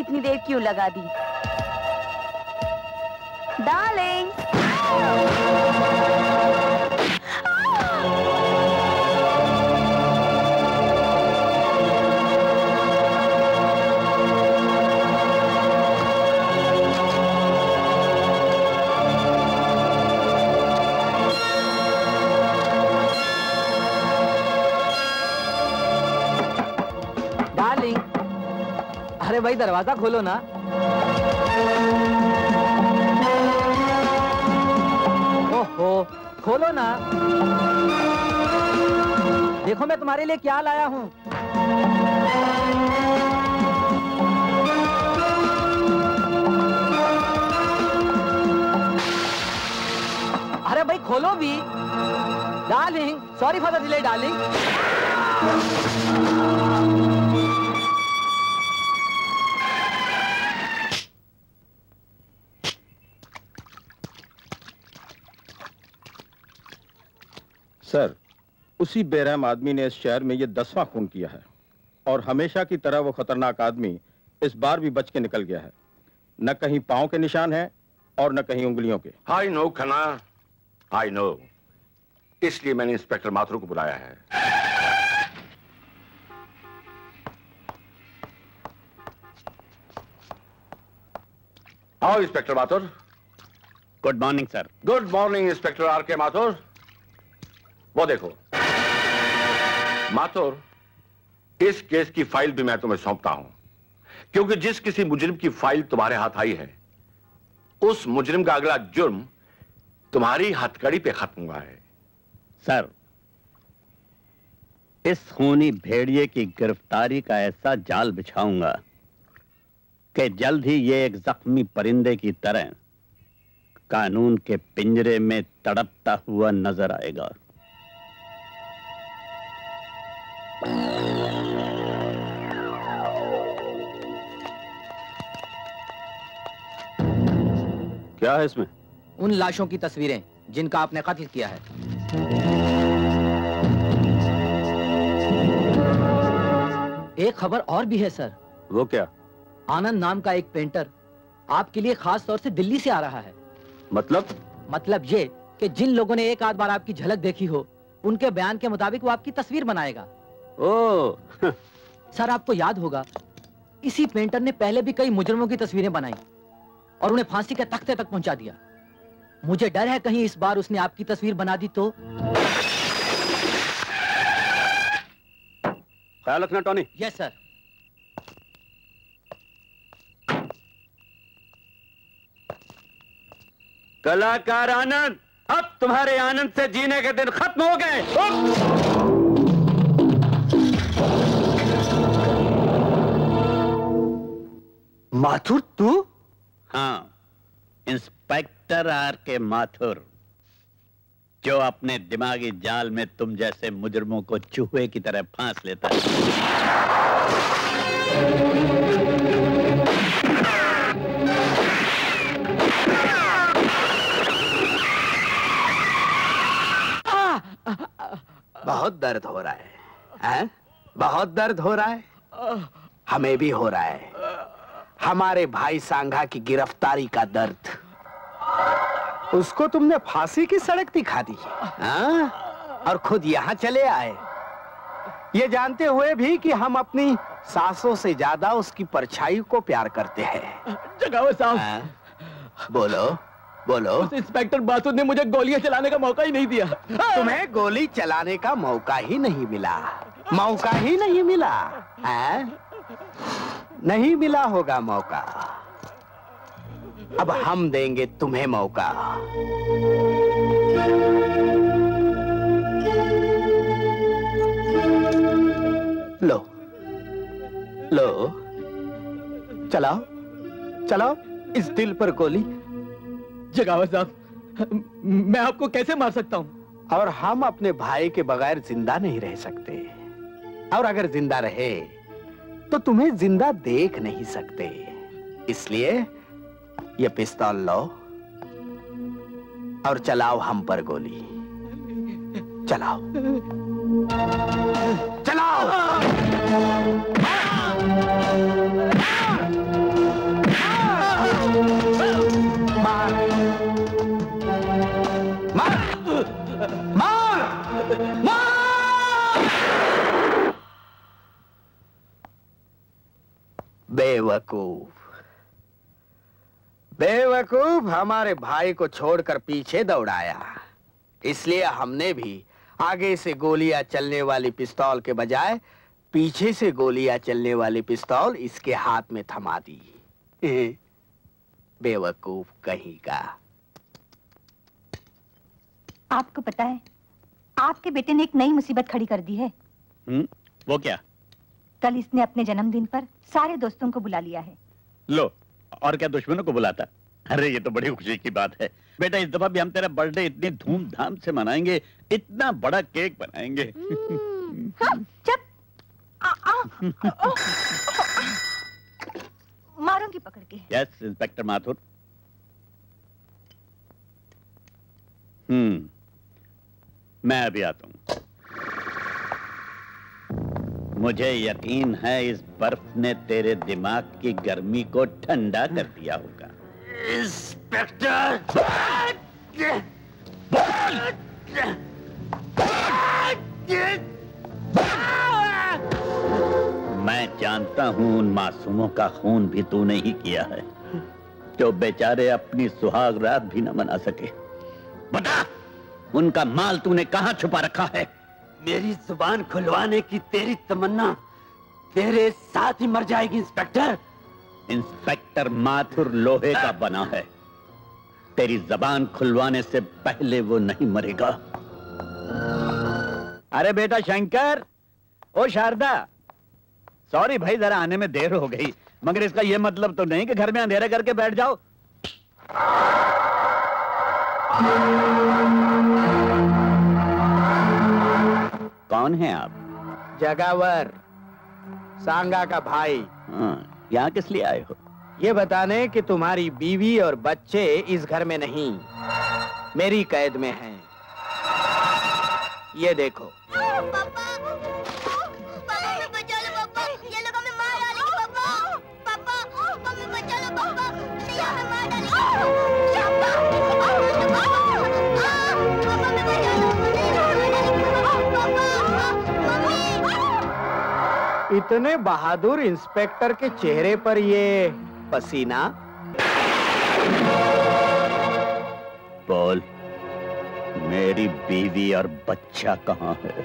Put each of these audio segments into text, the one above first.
इतनी देर क्यों लगा दी? डार्लिंग। अरे भाई दरवाजा खोलो ना। ओहो खोलो ना। देखो मैं तुम्हारे लिए क्या लाया हूँ। अरे भाई खोलो भी। Darling, sorry for the delay darling. Sir, उसी बेरहम आदमी ने इस शहर में ये 10वां खून किया है और हमेशा की तरह वो खतरनाक आदमी इस बार भी बच के निकल गया है। न कहीं पांव के निशान हैं और न कहीं उंगलियों के। I know Khanna, I know. इसलिए मैंने इंस्पेक्टर माथुर को बुलाया है। आओ inspector Mathur. Good morning sir. Good morning inspector are के माथुर। वो देखो माथुर, इस केस की फाइल भी मैं तुम्हें सौंपता हूं, क्योंकि जिस किसी मुजरिम की फाइल तुम्हारे हाथ आई है, उस मुजरिम का अगला जुर्म तुम्हारी हथकड़ी पे खत्म हुआ है। सर, इस खूनी भेड़िए की गिरफ्तारी का ऐसा जाल बिछाऊंगा कि जल्द ही ये एक जख्मी परिंदे की तरह कानून के पिंजरे में तड़पता हुआ नजर आएगा। क्या है इसमें? उन लाशों की तस्वीरें जिनका आपने कत्ल किया है। एक खबर और भी है सर। वो क्या? आनंद नाम का एक पेंटर आपके लिए खास तौर से दिल्ली से आ रहा है। मतलब ये कि जिन लोगों ने एक आध बार आपकी झलक देखी हो, उनके बयान के मुताबिक वो आपकी तस्वीर बनाएगा। ओह सर, आपको याद होगा इसी पेंटर ने पहले भी कई मुजरिमों की तस्वीरें बनाई और उन्हें फांसी के तख्ते तक पहुंचा दिया। मुझे डर है कहीं इस बार उसने आपकी तस्वीर बना दी तो। ख्याल रखना टॉनी। Yes sir. कलाकार आनंद, अब तुम्हारे आनंद से जीने के दिन खत्म हो गए। माथुर तू? हाँ, इंस्पेक्टर आर के माथुर, जो अपने दिमागी जाल में तुम जैसे मुजरिमों को चूहे की तरह फांस लेता है। बहुत दर्द हो रहा है, हैं? बहुत दर्द हो रहा है। हमें भी हो रहा है। हमारे भाई सांघा की गिरफ्तारी का दर्द। उसको तुमने फांसी की सड़क दिखा दी, हाँ? और खुद यहाँ चले आए, ये जानते हुए भी कि हम अपनी सांसों से ज्यादा उसकी परछाई को प्यार करते हैं। जगावत साहब, बोलो बोलो। उस इंस्पेक्टर माथुर ने मुझे गोलियां चलाने का मौका ही नहीं दिया। तुम्हें गोली चलाने का मौका ही नहीं मिला, मौका ही नहीं मिला, है? नहीं मिला होगा मौका। अब हम देंगे तुम्हें मौका। लो लो, चलाओ चलाओ इस दिल पर गोली। जगावत साहब, मैं आपको कैसे मार सकता हूँ? और हम अपने भाई के बगैर जिंदा नहीं रह सकते, और अगर जिंदा रहे तो तुम्हें जिंदा देख नहीं सकते। इसलिए ये पिस्तौल लो और चलाओ हम पर गोली। चलाओ चलाओ। मार मार मार। बेवकूफ बेवकूफ, हमारे भाई को छोड़कर पीछे दौड़ाया, इसलिए हमने भी आगे से गोलियां चलने वाली पिस्तौल के बजाय पीछे से गोलियां चलने वाली पिस्तौल इसके हाथ में थमा दी। बेवकूफ कहीं का। आपको पता है, आपके बेटे ने एक नई मुसीबत खड़ी कर दी है। वो क्या? कल इसने अपने जन्मदिन पर सारे दोस्तों को बुला लिया है। लो, और क्या दुश्मनों को बुलाता? अरे ये तो बड़ी खुशी की बात है बेटा। इस दफा भी हम तेरा बर्थडे इतनी धूमधाम से मनाएंगे, इतना बड़ा केक बनाएंगे। चुप। मारूंगी पकड़ के। Yes inspector Mathur. मैं अभी आता हूं। मुझे यकीन है इस बर्फ ने तेरे दिमाग की गर्मी को ठंडा कर दिया होगा। इंस्पेक्टर! मैं जानता हूं उन मासूमों का खून भी तूने ही किया है, जो बेचारे अपनी सुहाग रात भी न मना सके। बता, उनका माल तूने कहां छुपा रखा है? मेरी जुबान खुलवाने की तेरी तमन्ना तेरे साथ ही मर जाएगी इंस्पेक्टर। इंस्पेक्टर माथुर लोहे का बना है, तेरी जबान खुलवाने से पहले वो नहीं मरेगा। अरे बेटा शंकर, ओ शारदा, सॉरी भाई जरा आने में देर हो गई, मगर इसका यह मतलब तो नहीं कि घर में अंधेरा करके बैठ जाओ। कौन है आप? जगावर, सांगा का भाई। यहाँ किस लिए आए हो? ये बताने कि तुम्हारी बीवी और बच्चे इस घर में नहीं, मेरी कैद में हैं। ये देखो। इतने बहादुर इंस्पेक्टर के चेहरे पर ये पसीना। बोल, मेरी बीवी और बच्चा कहाँ है?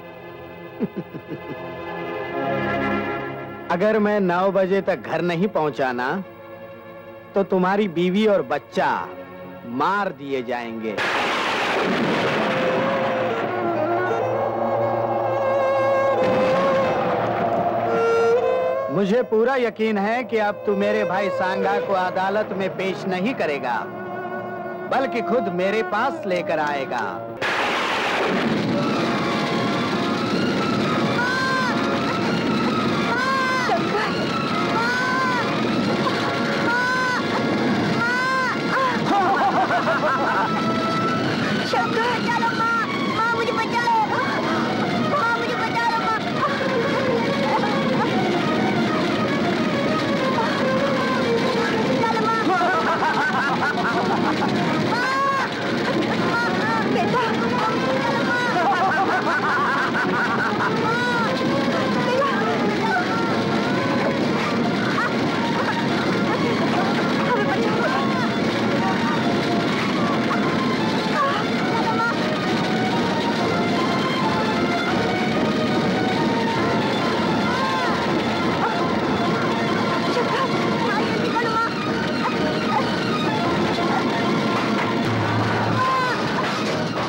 अगर मैं 9 बजे तक घर नहीं पहुंचाना तो तुम्हारी बीवी और बच्चा मार दिए जाएंगे। मुझे पूरा यकीन है कि अब तू मेरे भाई सांगा को अदालत में पेश नहीं करेगा, बल्कि खुद मेरे पास लेकर आएगा।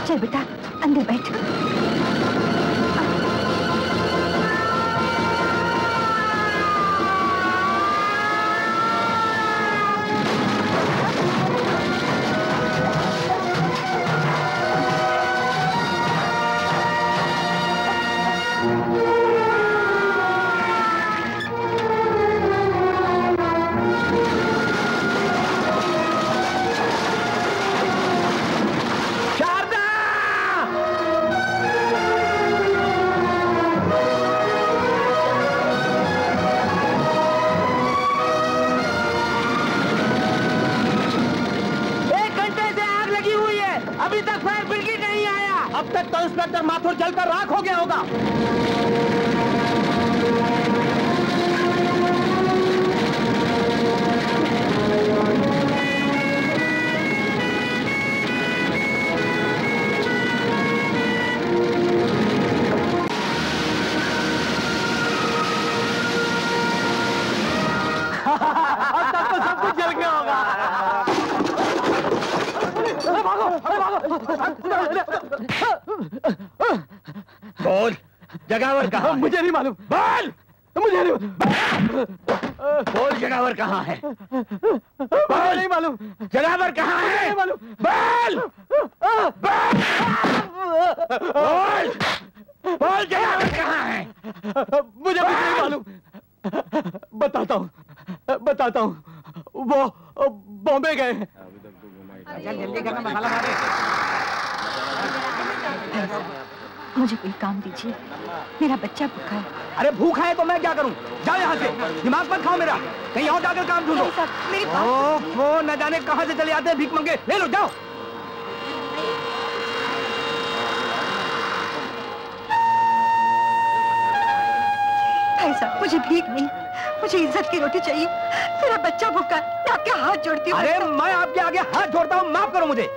चल बेटा, अंदर बैठ। अब तक तो इंस्पेक्टर माथुर जलकर राख हो गया होगा। अब तक तो सब कुछ जल गया होगा। बोल, जगावर कहाँ है? मुझे नहीं मालूम। बोल, मुझे नहीं बोल, जगावर कहाँ है? बोल, नहीं मालूम। जगावर कहाँ है? नहीं मालूम। बोल, बोल, बोल, जगावर कहाँ है? मुझे कुछ नहीं मालूम। बताता हूँ। वो बॉम्बे गए हैं। जल्दी करना, मसाला मारे। मुझे कोई काम दीजिए, मेरा बच्चा भूखा है। अरे भूखा है तो मैं क्या करूं? जाओ यहाँ से, दिमाग मत खाओ मेरा। कहीं और जाकर काम ढूंढो। मेरी बात वो न जाने कहाँ से चले आते हैं भीख मंगे। ले लो, जाओ। भाई साहब, मुझे भीख नहीं, मुझे इज्जत की रोटी चाहिए। मेरा बच्चा भूखा है, मैं आपके हाथ जोड़ती हूँ। अरे मैं आपके आगे हाथ जोड़ता हूँ, माफ करो मुझे।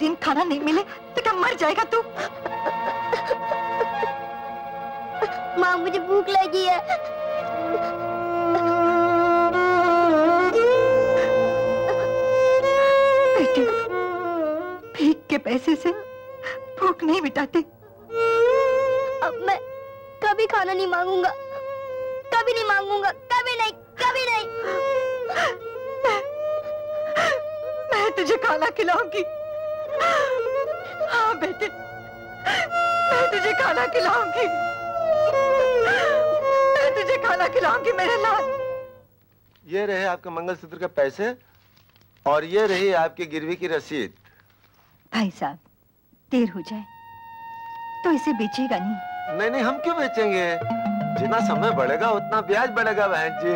दिन खाना नहीं मिले तो क्या मर जाएगा तू? माँ, मुझे भूख लगी है। बेटे, भीख के पैसे से भूख नहीं मिटाते। अब मैं कभी खाना नहीं मांगूंगा, कभी नहीं मांगूंगा, कभी नहीं, कभी नहीं। मैं तुझे खाना खिलाऊंगी। हाँ बेटे, मैं तुझे खाना खिलाऊंगी। मैं तुझे खाना खिलाऊंगी मेरे लाल। ये रहे आपके मंगलसूत्र के पैसे और ये रही आपकी गिरवी की रसीद। भाई साहब, देर हो जाए तो इसे बेचेगा नहीं? नहीं, हम क्यों बेचेंगे? जितना समय बढ़ेगा उतना ब्याज बढ़ेगा बहन जी।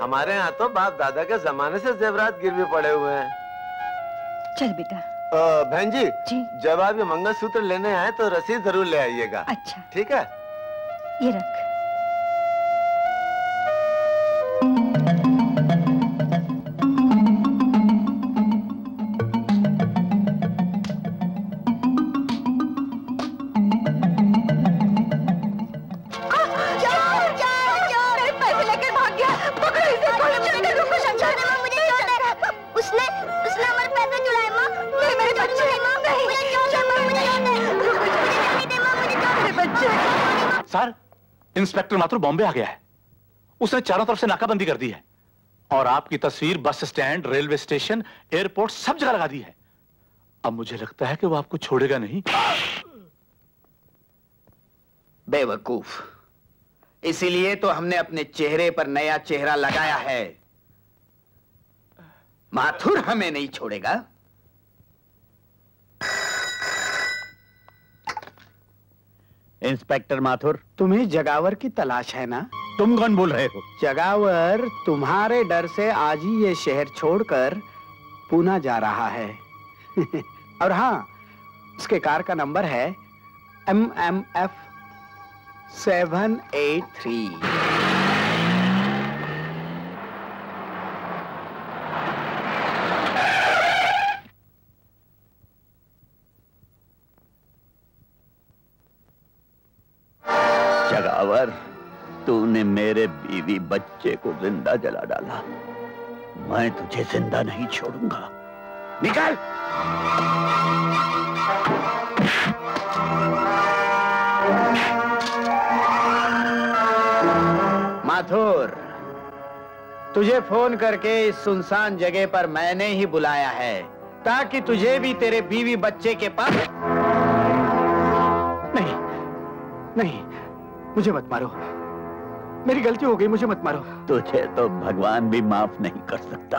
हमारे यहाँ तो बाप दादा के जमाने से जेवरात गिरवी पड़े हुए हैं। चल बेटा। बहन जी, जब आप ये मंगलसूत्र लेने आए तो रसीद जरूर ले आइएगा। अच्छा, ठीक है। ये रख। सर, इंस्पेक्टर माथुर बॉम्बे आ गया है। उसने चारों तरफ से नाकाबंदी कर दी है और आपकी तस्वीर bus stand, railway station, airport सब जगह लगा दी है। अब मुझे लगता है कि वो आपको छोड़ेगा नहीं। बेवकूफ, इसीलिए तो हमने अपने चेहरे पर नया चेहरा लगाया है। माथुर हमें नहीं छोड़ेगा। इंस्पेक्टर माथुर, तुम्हें जगावर की तलाश है ना? तुम कौन बोल रहे हो? जगावर तुम्हारे डर से आज ही ये शहर छोड़कर पूना जा रहा है। और हाँ, उसके कार का नंबर है MMF 783। जगावर, तूने मेरे बीवी बच्चे को जिंदा जला डाला। मैं तुझे जिंदा नहीं छोड़ूंगा। निकल! माथुर, तुझे फोन करके इस सुनसान जगह पर मैंने ही बुलाया है ताकि तुझे भी तेरे बीवी बच्चे के पास। नहीं, नहीं, मुझे मत मारो। मेरी गलती हो गई, मुझे मत मारो। तुझे तो भगवान भी माफ नहीं कर सकता।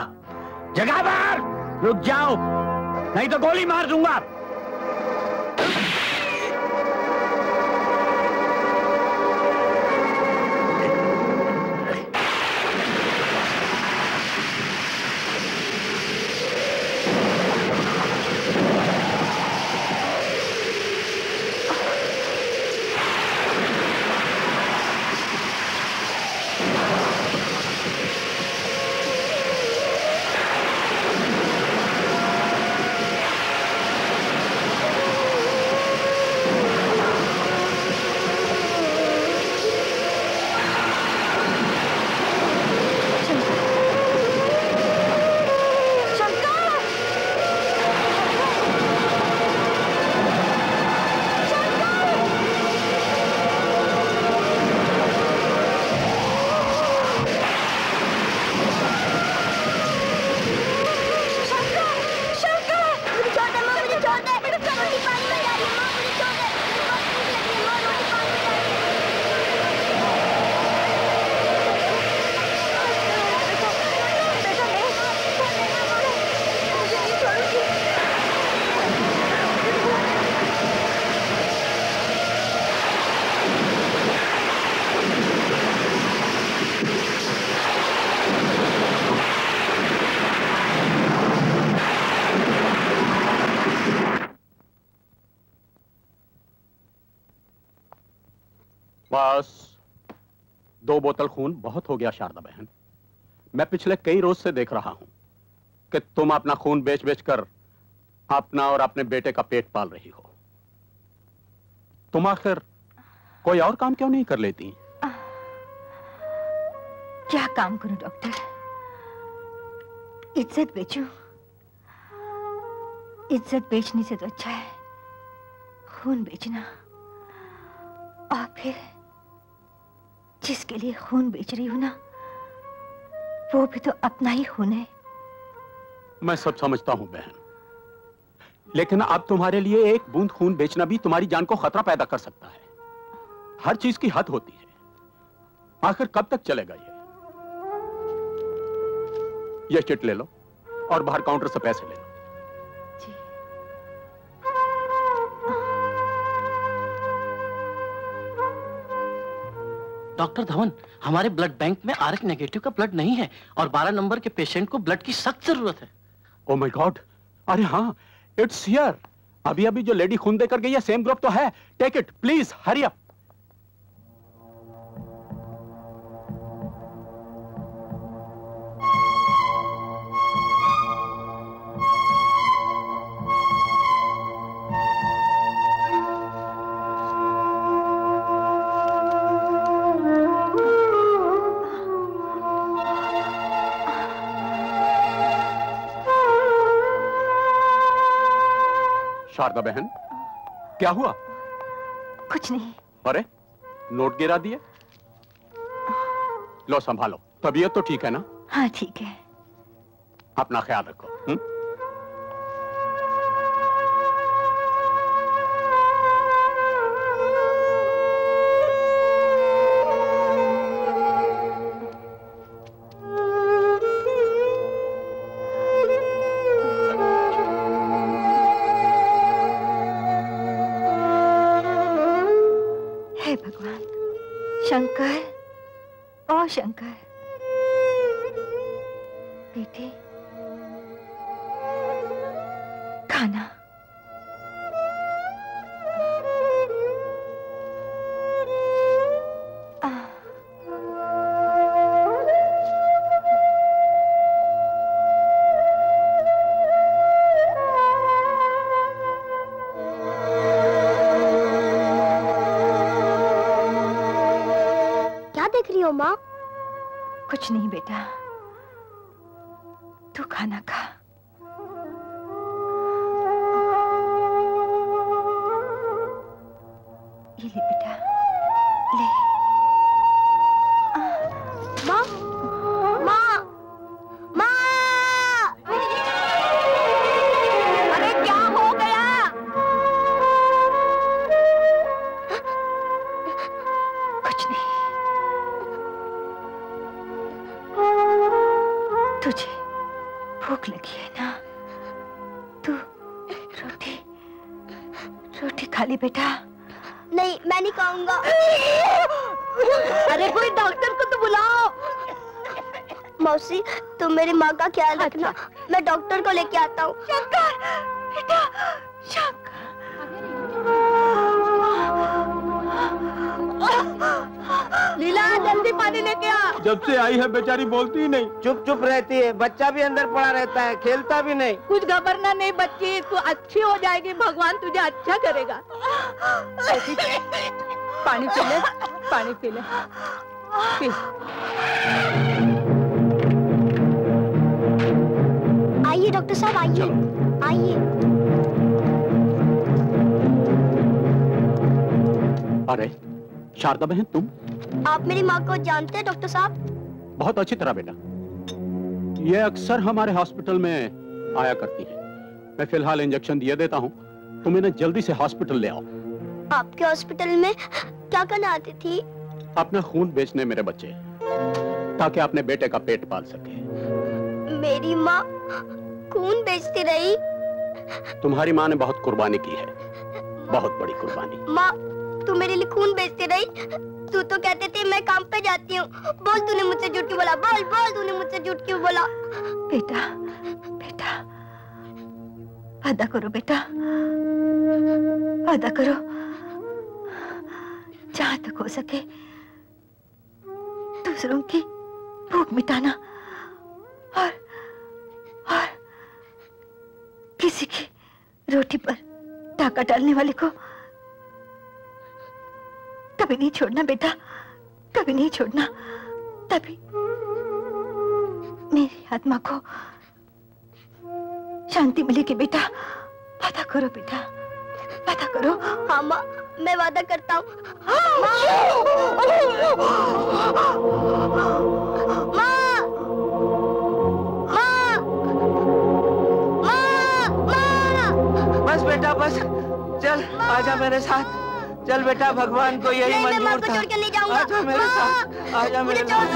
जगावर, रुक जाओ, नहीं तो गोली मार दूंगा। बस 2 बोतल खून बहुत हो गया शारदा बहन। मैं पिछले कई रोज से देख रहा हूं कि तुम अपना खून बेच बेच कर अपना और अपने बेटे का पेट पाल रही हो। तुम आखिर कोई और काम क्यों नहीं कर लेती? क्या काम करूं डॉक्टर? इज्जत बेचूं? इज्जत बेचने से तो अच्छा है खून बेचना। और फिर जिसके लिए खून बेच रही हूं ना, वो भी तो अपना ही खून है। मैं सब समझता हूं बहन, लेकिन अब तुम्हारे लिए एक बूंद खून बेचना भी तुम्हारी जान को खतरा पैदा कर सकता है। हर चीज की हद होती है। आखिर कब तक चलेगा ये चिट ले लो और बाहर काउंटर से पैसे ले लो। डॉक्टर धवन, हमारे ब्लड बैंक में आरएच नेगेटिव का ब्लड नहीं है और 12 नंबर के पेशेंट को ब्लड की सख्त जरूरत है। Oh my God! अरे हाँ, इट्स हियर। अभी अभी जो लेडी खून देकर गई है सेम ग्रुप तो है। Take it please, hurry up. Sharda बहन, क्या हुआ? कुछ नहीं। अरे नोट गिरा दिए। लो संभालो। तबीयत तो ठीक है ना? हाँ ठीक है। अपना ख्याल रखो। शंकर, ओ शंकर, बेटे खाना। देख रही हो माँ? कुछ नहीं बेटा, तू खाना खा। ये ले बेटा, ले। माँ, माँ, माँ! अरे क्या हो गया? कुछ नहीं। तुझे भूख लगी है ना? तू रोटी खा ली बेटा। नहीं, मैं नहीं खाऊंगा। अरे कोई डॉक्टर को तो बुलाओ। मौसी, तुम मेरी माँ का ख्याल रखना। मैं डॉक्टर को लेके आता हूँ। शंकर, बेटा, शंकर। लीला, जल्दी पानी लेके आ। जब से आई है बेचारी बोलती ही नहीं, चुप चुप रहती है। बच्चा भी अंदर पड़ा रहता है, खेलता भी नहीं। कुछ घबरना नहीं बच्ची, तू अच्छी हो जाएगी। भगवान तुझे अच्छा करेगा। पानी पी ले, पानी पी ले। पी। आइए डॉक्टर साहब, आइए आइए। अरे शारदा बहन, तुम? आप मेरी माँ को जानते हैं डॉक्टर साहब? बहुत अच्छी तरह बेटा। ये अक्सर हमारे हॉस्पिटल में आया करती है। मैं फिलहाल इंजेक्शन दिए देता हूँ, तुम इन्हें जल्दी से हॉस्पिटल ले आओ। आपके हॉस्पिटल में क्या करना आती थी? अपना खून बेचने मेरे बच्चे, ताकि अपने बेटे का पेट पाल सके। मेरी माँ खून बेचती रही? तुम्हारी माँ ने बहुत कुर्बानी की है, बहुत बड़ी कुर्बानी। माँ, तू मेरे लिए खून बेचती रही? तू तो कहते थे मैं काम पे जाती हूँ। बोल, तूने मुझसे झूठ क्यों बोला? बोल बोल, तूने मुझसे झूठ क्यों बोला? बेटा, बेटा, वादा करो बेटा, वादा करो। जान जहां तक हो सके दूसरों की भूख मिटाना और किसी की रोटी पर टाका डालने वाले को कभी नहीं छोड़ना बेटा, कभी नहीं छोड़ना। तभी मेरी आत्मा को शांति मिलेगी बेटा। वादा करो बेटा, वादा करो। हाँ माँ, मैं वादा करता हूँ। बस बेटा बस, चल आजा मेरे साथ। चल बेटा, भगवान को यही मंजूर था। आजा मेरे साथ, आजा मेरे साथ।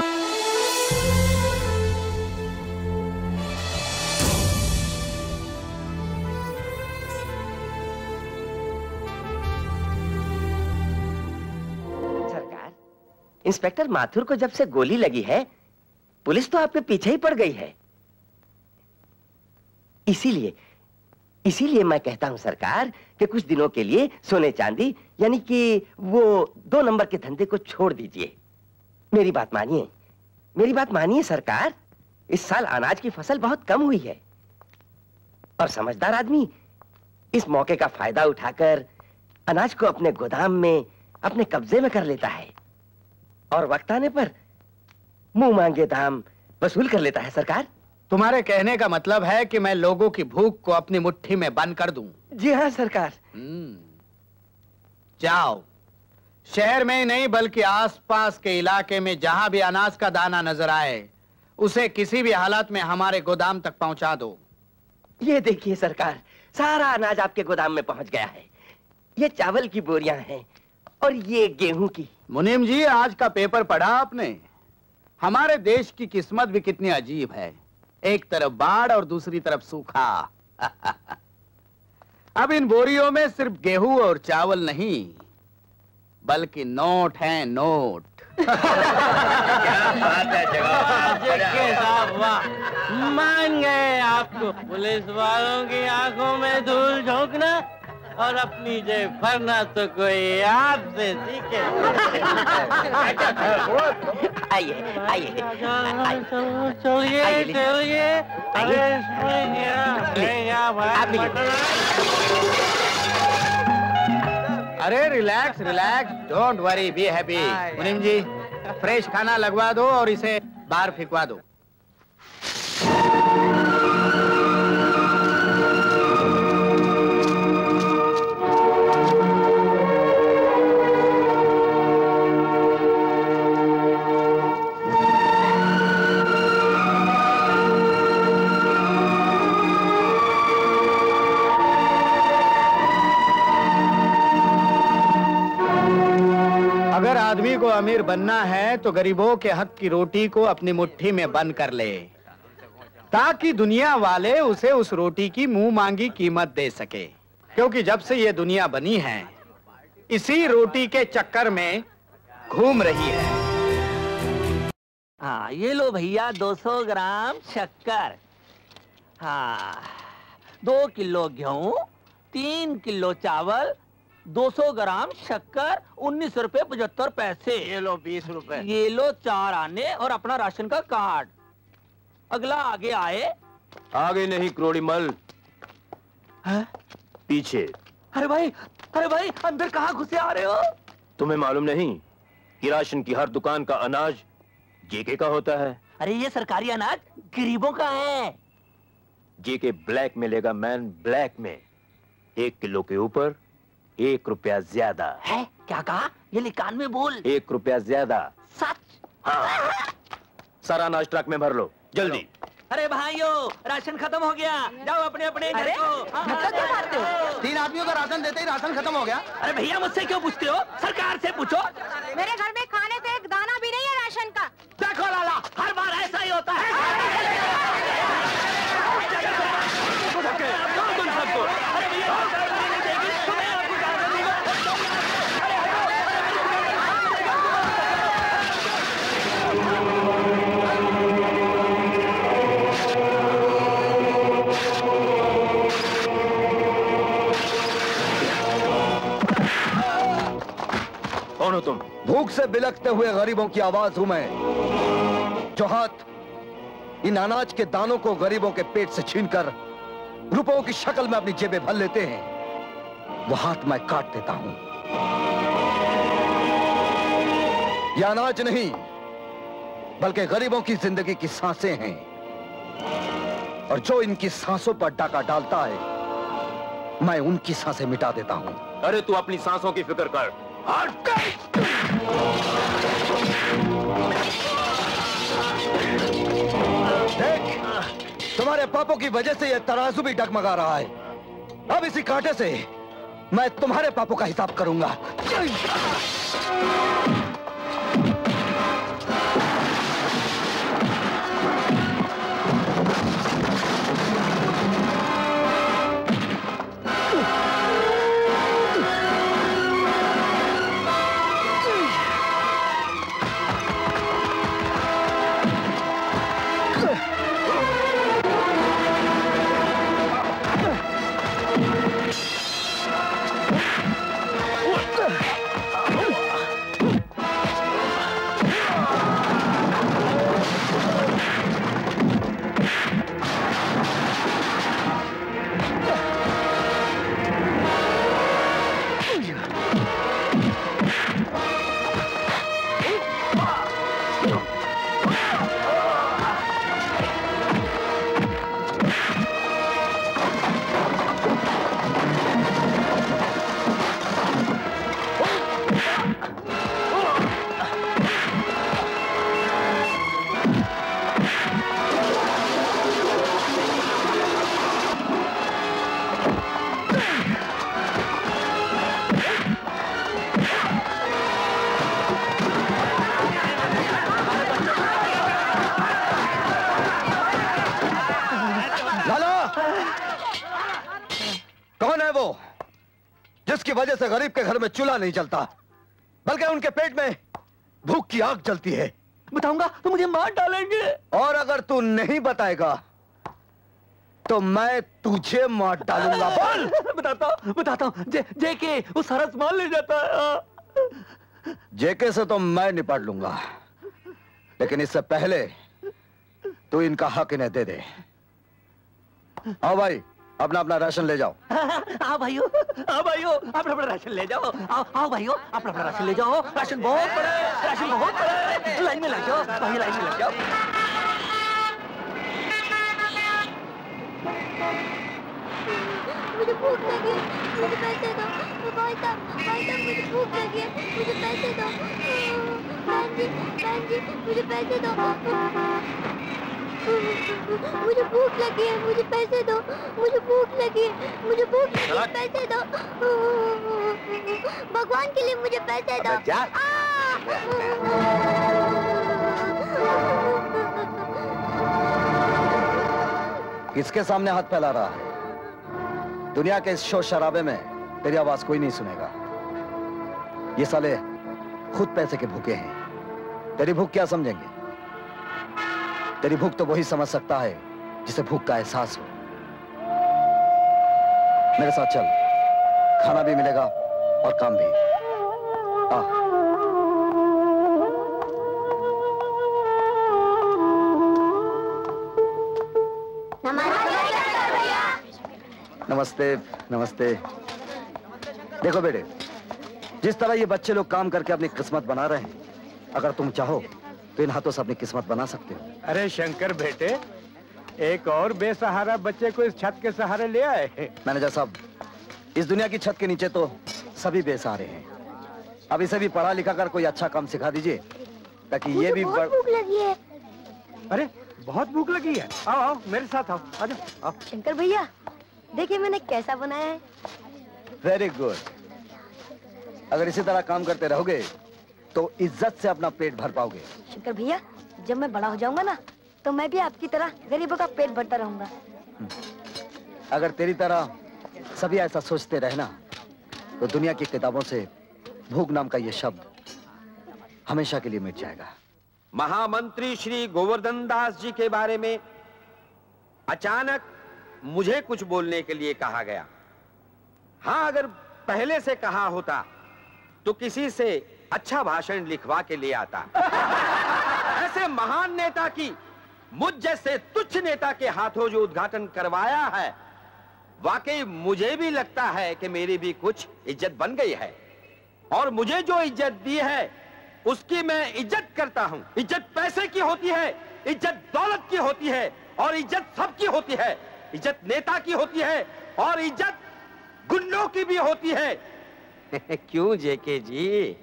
सरकार, इंस्पेक्टर माथुर को जब से गोली लगी है, पुलिस तो आपके पीछे ही पड़ गई है। इसीलिए मैं कहता हूं सरकार कि कुछ दिनों के लिए सोने चांदी यानी कि वो 2 नंबर के धंधे को छोड़ दीजिए। मेरी बात मानिए सरकार। इस साल अनाज की फसल बहुत कम हुई है और समझदार आदमी इस मौके का फायदा उठाकर अनाज को अपने गोदाम में अपने कब्जे में कर लेता है और वक्त आने पर मुंह मांगे दाम वसूल कर लेता है। सरकार, तुम्हारे कहने का मतलब है कि मैं लोगों की भूख को अपनी मुट्ठी में बंद कर दूं? जी हाँ सरकार। जाओ, शहर में ही नहीं बल्कि आसपास के इलाके में जहां भी अनाज का दाना नजर आए उसे किसी भी हालत में हमारे गोदाम तक पहुंचा दो। ये देखिए सरकार, सारा अनाज आपके गोदाम में पहुंच गया है। ये चावल की बोरियां हैं और ये गेहूं की। मुनीम जी, आज का पेपर पढ़ा आपने? हमारे देश की किस्मत भी कितनी अजीब है। एक तरफ बाढ़ और दूसरी तरफ सूखा। अब इन बोरियों में सिर्फ गेहूं और चावल नहीं बल्कि नोट हैं, नोट। क्या बात है जनाब, वाह, मान गए आपको। पुलिस वालों की आंखों में धूल झोंकना और अपनी जेब भरना तो कोई आपसे सीखे। आइए चलिए। अरे relax, don't worry, be happy. मुनीम जी, फ्रेश खाना लगवा दो और इसे बाहर फेंकवा दो। अगर आदमी को अमीर बनना है तो गरीबों के हक की रोटी को अपनी मुट्ठी में बंद कर ले ताकि दुनिया वाले उसे उस रोटी की मुंह मांगी कीमत दे सके। क्योंकि जब से ये दुनिया बनी है इसी रोटी के चक्कर में घूम रही है। हाँ, ये लो भैया 200 ग्राम शक्कर। हाँ, 2 किलो गेहूं, 3 किलो चावल, 200 ग्राम शक्कर, 19 रुपए 75 पैसे। ये लो 20 रुपए। ये लो 4 आने और अपना राशन का कार्ड। अगला आगे आए। आगे नहीं क्रोड़ीमल, पीछे। अरे भाई अंदर कहाँ घुसे आ रहे हो? तुम्हें मालूम नहीं कि राशन की हर दुकान का अनाज जेके का होता है? अरे ये सरकारी अनाज गरीबों का है। जेके ब्लैक में लेगा मैन, ब्लैक में 1 किलो के ऊपर 1 रुपया ज्यादा है। क्या कहा? ये लिकान में बोल। 1 रुपया ज्यादा। सच? हाँ, सारा अनाज ट्रक में भर लो जल्दी। अरे भाइयों, राशन खत्म हो गया, जाओ अपने अपने घर को। धक्का क्यों मारते हो? 3 आदमियों का राशन देते ही राशन खत्म हो गया। अरे भैया, मुझसे क्यों पूछते हो? सरकार से पूछो। मेरे घर में खाने से एक दाना भी नहीं है राशन का। देखो लाला, हर बार ऐसा ही होता है। तुम? भूख से बिलखते हुए गरीबों की आवाज हूं मैं, जो हाथ इन अनाज के दानों को गरीबों के पेट से छीनकर रुपयों की शक्ल में अपनी जेबें भर लेते हैं, वो हाथ मैं काट देता हूं। ये अनाज नहीं, बल्कि गरीबों की जिंदगी की सांसें हैं, और जो इनकी सांसों पर डाका डालता है, मैं उनकी सांसें मिटा देता हूं। अरे तू अपनी सांसों की फिक्र कर। देख, तुम्हारे पापों की वजह से यह तराजू भी डगमगा रहा है। अब इसी कांटे से मैं तुम्हारे पापों का हिसाब करूंगा। जिसकी वजह से गरीब के घर में चूल्हा नहीं जलता, बल्कि उनके पेट में भूख की आग जलती है। बताऊंगा तो मुझे मार डालेंगे। और अगर तू नहीं बताएगा तो मैं तुझे मार डालूंगा। बोल। बताता हूँ। जेके वो सारा सामान ले जाता है। जेके से तो मैं निपट लूंगा, लेकिन इससे पहले तू इनका हक इन्हें दे दे। आओ भाई, अपना अपना राशन ले जाओ। आओ भाइयों, अपना अपना राशन ले जाओ। आओ भाइयों, अपना अपना राशन ले जाओ। राशन बहुत बड़ा है, राशन बहुत बड़ा है। लाइन में लग जाओ भाई, लाइन में लग जाओ। मुझे भूख लगी है, मुझे पैसे दो। भाई साहब मुझे भूख लगी है, मुझे पैसे दो। बहन जी मुझे पैसे दो। मुझे भूख लगी है, मुझे पैसे दो। मुझे भूख लगी है, मुझे भूख लगी है, पैसे दो। भगवान के लिए मुझे पैसे दो। किसके सामने हाथ फैला रहा है? दुनिया के इस शोर शराबे में तेरी आवाज कोई नहीं सुनेगा। ये साले खुद पैसे के भूखे हैं, तेरी भूख क्या समझेंगे? तेरी भूख तो वही समझ सकता है जिसे भूख का एहसास हो। मेरे साथ चल, खाना भी मिलेगा और काम भी। आ। नमस्ते नमस्ते। देखो बेटे, जिस तरह ये बच्चे लोग काम करके अपनी किस्मत बना रहे हैं, अगर तुम चाहो तो इन हाथों से अपनी किस्मत बना सकते हो। अरे शंकर बेटे, एक और बेसहारा बच्चे को इस छत के सहारे ले आए। मैनेजर साहब, इस दुनिया की छत के नीचे तो सभी बेसहारे हैं। अब इसे भी पढ़ा लिखा कर कोई अच्छा काम सिखा दीजिए, ताकि ये भी बहुत भूख लगी है। अरे बहुत भूख लगी है। आओ आओ मेरे साथ आओ, आ जाओ। शंकर भैया देखिए मैंने कैसा बनाया है। Very good. अगर इसी तरह काम करते रहोगे तो इज्जत से अपना पेट भर पाओगे। शंकर भैया, जब मैं बड़ा हो जाऊंगा ना, तो मैं भी आपकी तरह गरीबों का पेट भरता रहूंगा। अगर तेरी तरह सभी ऐसा सोचते रहना, तो दुनिया की किताबों से भूख नाम का ये शब्द हमेशा के लिए मिट जाएगा। महामंत्री श्री गोवर्धन दास जी के बारे में अचानक मुझे कुछ बोलने के लिए कहा गया। हाँ, अगर पहले से कहा होता तो किसी से अच्छा भाषण लिखवा के ले आता। ऐसे महान नेता की मुझ जैसे तुच्छ नेता के हाथों जो उद्घाटन करवाया है, वाकई मुझे भी लगता है कि मेरी भी कुछ इज्जत बन गई है। और मुझे जो इज्जत दी है उसकी मैं इज्जत करता हूं। इज्जत पैसे की होती है, इज्जत दौलत की होती है, और इज्जत सबकी होती है। इज्जत नेता की होती है और इज्जत गुंडों की भी होती है। क्यों जेके जी?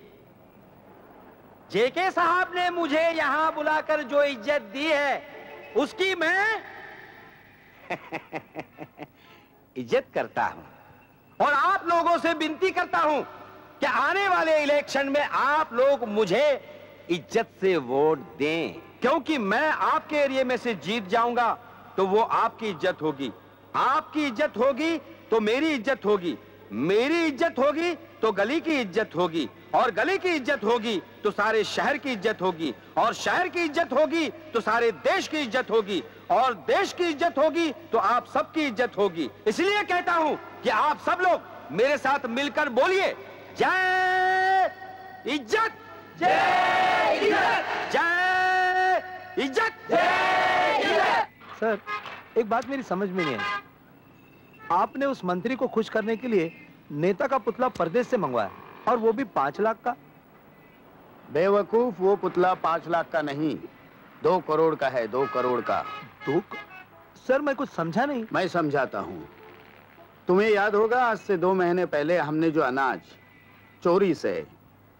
जेके साहब ने मुझे यहां बुलाकर जो इज्जत दी है उसकी मैं इज्जत करता हूं। और आप लोगों से विनती करता हूं कि आने वाले इलेक्शन में आप लोग मुझे इज्जत से वोट दें, क्योंकि मैं आपके एरिया में से जीत जाऊंगा तो वो आपकी इज्जत होगी, आपकी इज्जत होगी तो मेरी इज्जत होगी, मेरी इज्जत होगी तो गली की इज्जत होगी, और गली की इज्जत होगी तो सारे शहर की इज्जत होगी, और शहर की इज्जत होगी तो सारे देश की इज्जत होगी, और देश की इज्जत होगी तो आप सबकी इज्जत होगी। इसलिए कहता हूं कि आप सब लोग मेरे साथ मिलकर बोलिए, जय इज्जत, जय इज्जत, जय इज्जत, जय इज्जत। सर, एक बात मेरी समझ में नहीं आई। आपने उस मंत्री को खुश करने के लिए नेता का पुतला परदेश से मंगवाया, और वो भी 5 लाख का। बेवकूफ, वो पुतला 5 लाख का नहीं, 2 करोड़ का है, 2 करोड़ का। सर, मैं कुछ समझा नहीं। मैं समझाता हूँ। तुम्हें याद होगा, आज से 2 महीने पहले हमने जो अनाज चोरी से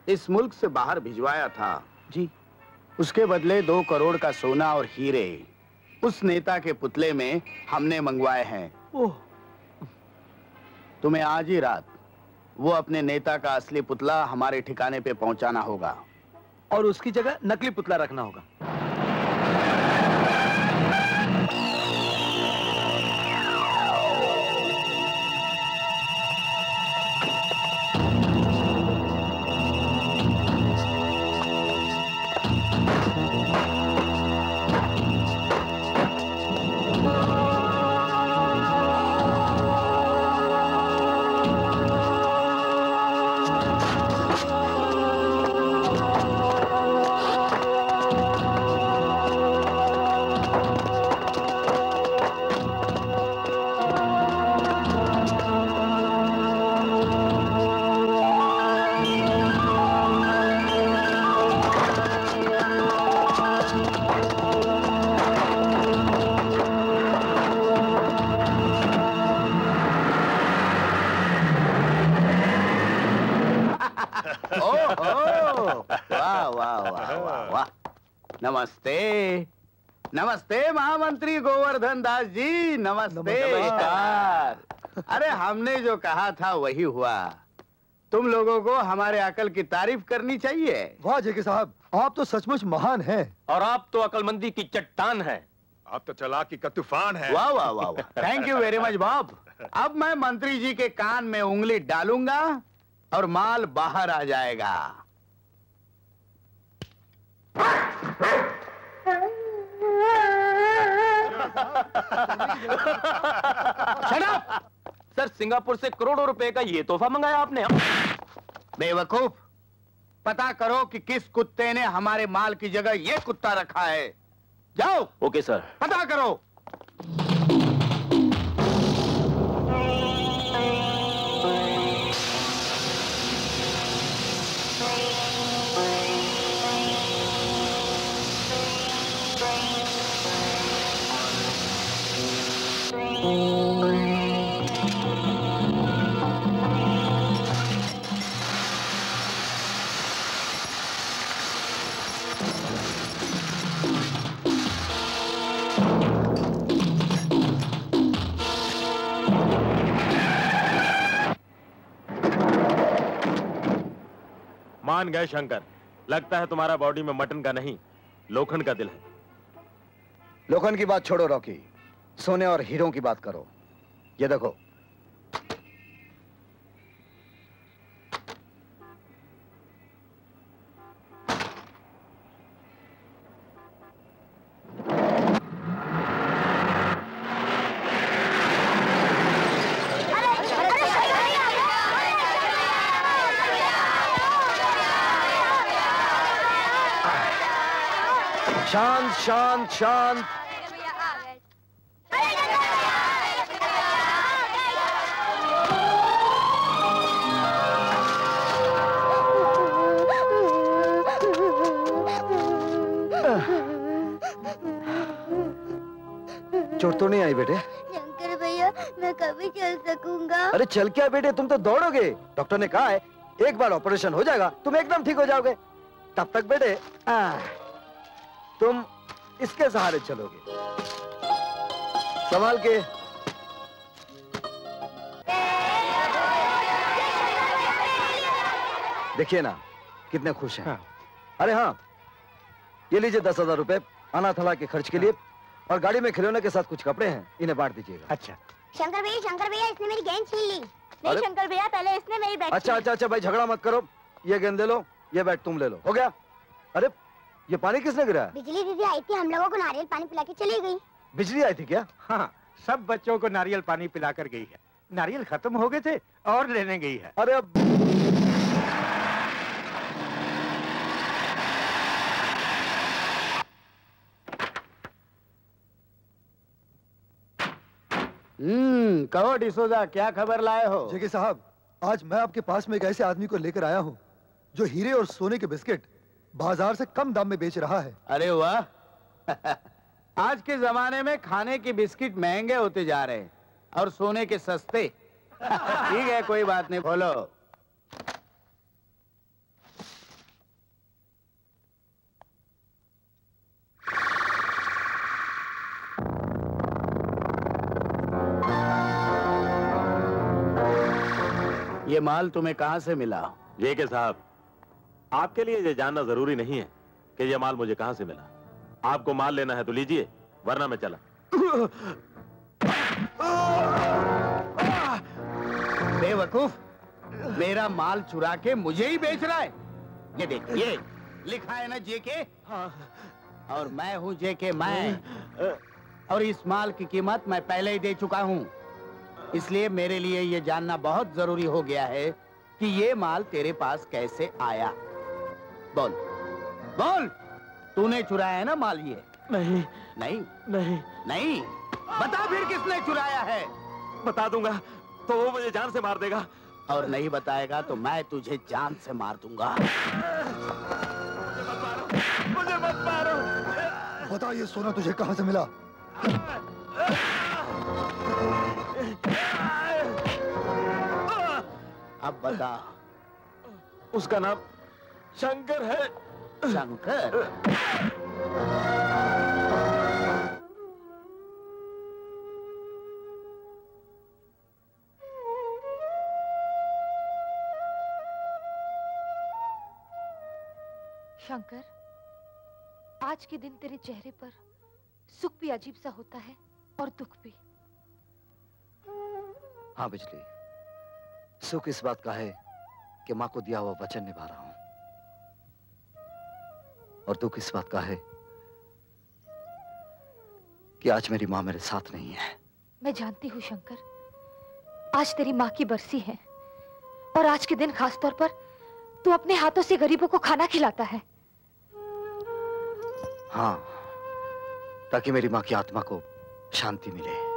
इस मुल्क से बाहर भिजवाया था जी, उसके बदले 2 करोड़ का सोना और हीरे उस नेता के पुतले में हमने मंगवाए हैं। ओह, तुम्हें आज ही रात वो अपने नेता का असली पुतला हमारे ठिकाने पे पहुंचाना होगा, और उसकी जगह नकली पुतला रखना होगा। नमस्ते, नमस्ते महामंत्री गोवर्धन दास जी, नमस्ते। नमस्कार। अरे हमने जो कहा था वही हुआ। तुम लोगों को हमारे अकल की तारीफ करनी चाहिए। वाह जेके साहब, आप तो सचमुच महान हैं। और आप तो अकलमंदी की चट्टान हैं। आप तो चालाकी का तूफान है। वाह वाह वाह, thank you very much Bob. अब मैं मंत्री जी के कान में उंगली डालूंगा और माल बाहर आ जाएगा। Shut up! सर, सिंगापुर से करोड़ों रुपए का ये तोहफा मंगाया आपने। बेवकूफ, पता करो कि किस कुत्ते ने हमारे माल की जगह ये कुत्ता रखा है। जाओ। Okay sir. पता करो। मान गए शंकर, लगता है तुम्हारा बॉडी में मटन का नहीं लोखंड का दिल है। लोखंड की बात छोड़ो रॉकी, सोने और हीरों की बात करो। ये देखो, शांत शांत शांत। चोट तो नहीं आई बेटे? शंकर भैया मैं कभी चल सकूंगा? अरे चल क्या बेटे, तुम तो दौड़ोगे। डॉक्टर ने कहा है एक बार ऑपरेशन हो जाएगा तुम एकदम ठीक हो जाओगे। तब तक बेटे तुम इसके सहारे चलोगे। संभाल के। देखिए ना कितने खुश हैं। अरे हाँ, ये लीजिए 10,000 रुपए अनाथालय के खर्च के लिए, और गाड़ी में खिलौने के साथ कुछ कपड़े हैं, इन्हें बांट दीजिएगा। अच्छा। शंकर भैया इसने मेरी गेंद छीन ली। नहीं शंकर भैया, पहले इसने मेरी बैट। अच्छा भाई झगड़ा मत करो। ये गेंद ले लो, ये बैट तुम ले लो। हो गया? अरे ये पानी किसने गिराया? बिजली दीदी आई थी, हम लोगों को नारियल पानी पिला के चली गई। बिजली आई थी क्या? हाँ, सब बच्चों को नारियल पानी पिलाकर गई है। नारियल खत्म हो गए थे और लेने गई है। अरे अब कहो डिसोजा, क्या खबर लाए हो? जेके साहब, आज मैं आपके पास में एक ऐसे आदमी को लेकर आया हूँ जो हीरे और सोने के बिस्किट बाजार से कम दाम में बेच रहा है। अरे वाह आज के जमाने में खाने के बिस्किट महंगे होते जा रहे हैं और सोने के सस्ते। ठीक है, कोई बात नहीं, बोलो। ये माल तुम्हें कहां से मिला? जेके साहब, आपके लिए ये जानना जरूरी नहीं है कि ये माल मुझे कहां से मिला। आपको माल लेना है तो लीजिए, वरना मैं चला। बेवकूफ, मेरा माल चुरा के मुझे ही बेच रहा है। ये देख, ये लिखा है ना जेके, और मैं हूं जेके मैं, और इस माल की कीमत मैं पहले ही दे चुका हूं। इसलिए मेरे लिए ये जानना बहुत जरूरी हो गया है कि ये माल तेरे पास कैसे आया। बोल बोल, तूने चुराया है ना माल? ये नहीं नहीं नहीं नहीं, बता फिर किसने चुराया है? बता दूंगा तो वो मुझे जान से मार देगा, और नहीं बताएगा तो मैं तुझे जान से मार दूंगा। मुझे मत मारो। बता ये सोना तुझे कहां से मिला? अब बता। उसका नाम शंकर है। शंकर? शंकर, आज के दिन तेरे चेहरे पर सुख भी अजीब सा होता है और दुख भी। हाँ बिजली, सुख इस बात का है कि माँ को दिया हुआ वचन निभा रहा हूं, और दुख इस बात का है कि आज मेरी माँ मेरे साथ नहीं है। मैं जानती हूँ शंकर, आज तेरी माँ की बरसी है, और आज के दिन खास तौर पर तू अपने हाथों से गरीबों को खाना खिलाता है। हाँ, ताकि मेरी माँ की आत्मा को शांति मिले।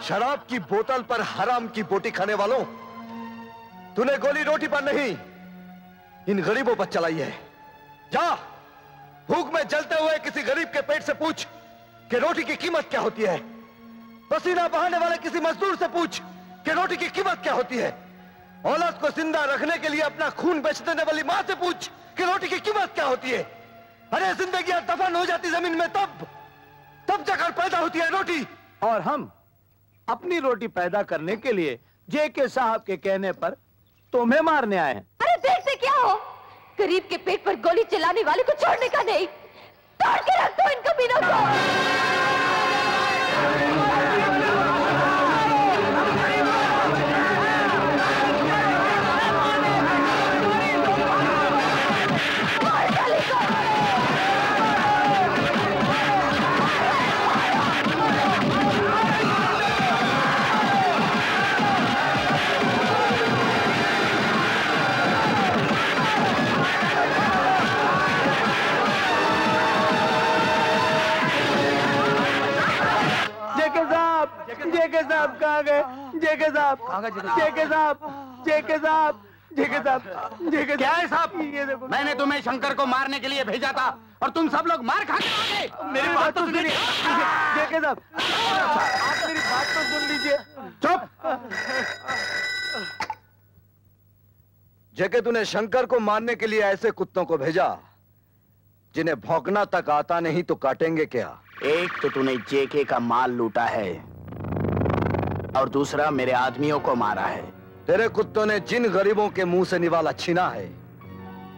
शराब की बोतल पर हराम की बोटी खाने वालों, तूने गोली रोटी पर नहीं, इन गरीबों पर चलाई है। जा, भूख में जलते हुए किसी गरीब के पेट से पूछ कि रोटी की कीमत क्या होती है। पसीना बहाने वाले किसी मजदूर से पूछ कि रोटी की कीमत क्या होती है। औलाद को जिंदा रखने के लिए अपना खून बेच देने वाली मां से पूछ कि रोटी की कीमत क्या होती है। अरे जिंदगी दफन हो जाती जमीन में तब जाकर पैदा होती है रोटी। और हम अपनी रोटी पैदा करने के लिए जेके साहब के कहने पर तुम्हें मारने आए हैं। अरे देखते क्या हो, गरीब के पेट पर गोली चलाने वाले को छोड़ने का नहीं, तोड़ के रख दो इन कमीनों को। जेके साहब कहाँ गए? जेके साहब, जेके साहब, जेके साहब, जेके साहब, जेके क्या है साहब? ये देखो, मैंने तुम्हें शंकर को मारने के लिए भेजा था और तुम सब लोग मार खा के आ गए। मेरी बात तो सुनिए जेके साहब, आप मेरी बात तो सुन लीजिए। चुप। जेके तूने शंकर को मारने के लिए ऐसे कुत्तों को भेजा जिन्हें भौंकना तक आता नहीं तो काटेंगे क्या? एक तो तूने जेके का माल लूटा है और दूसरा मेरे आदमियों को मारा है। तेरे कुत्तों ने जिन गरीबों के मुंह से निवाला छीना है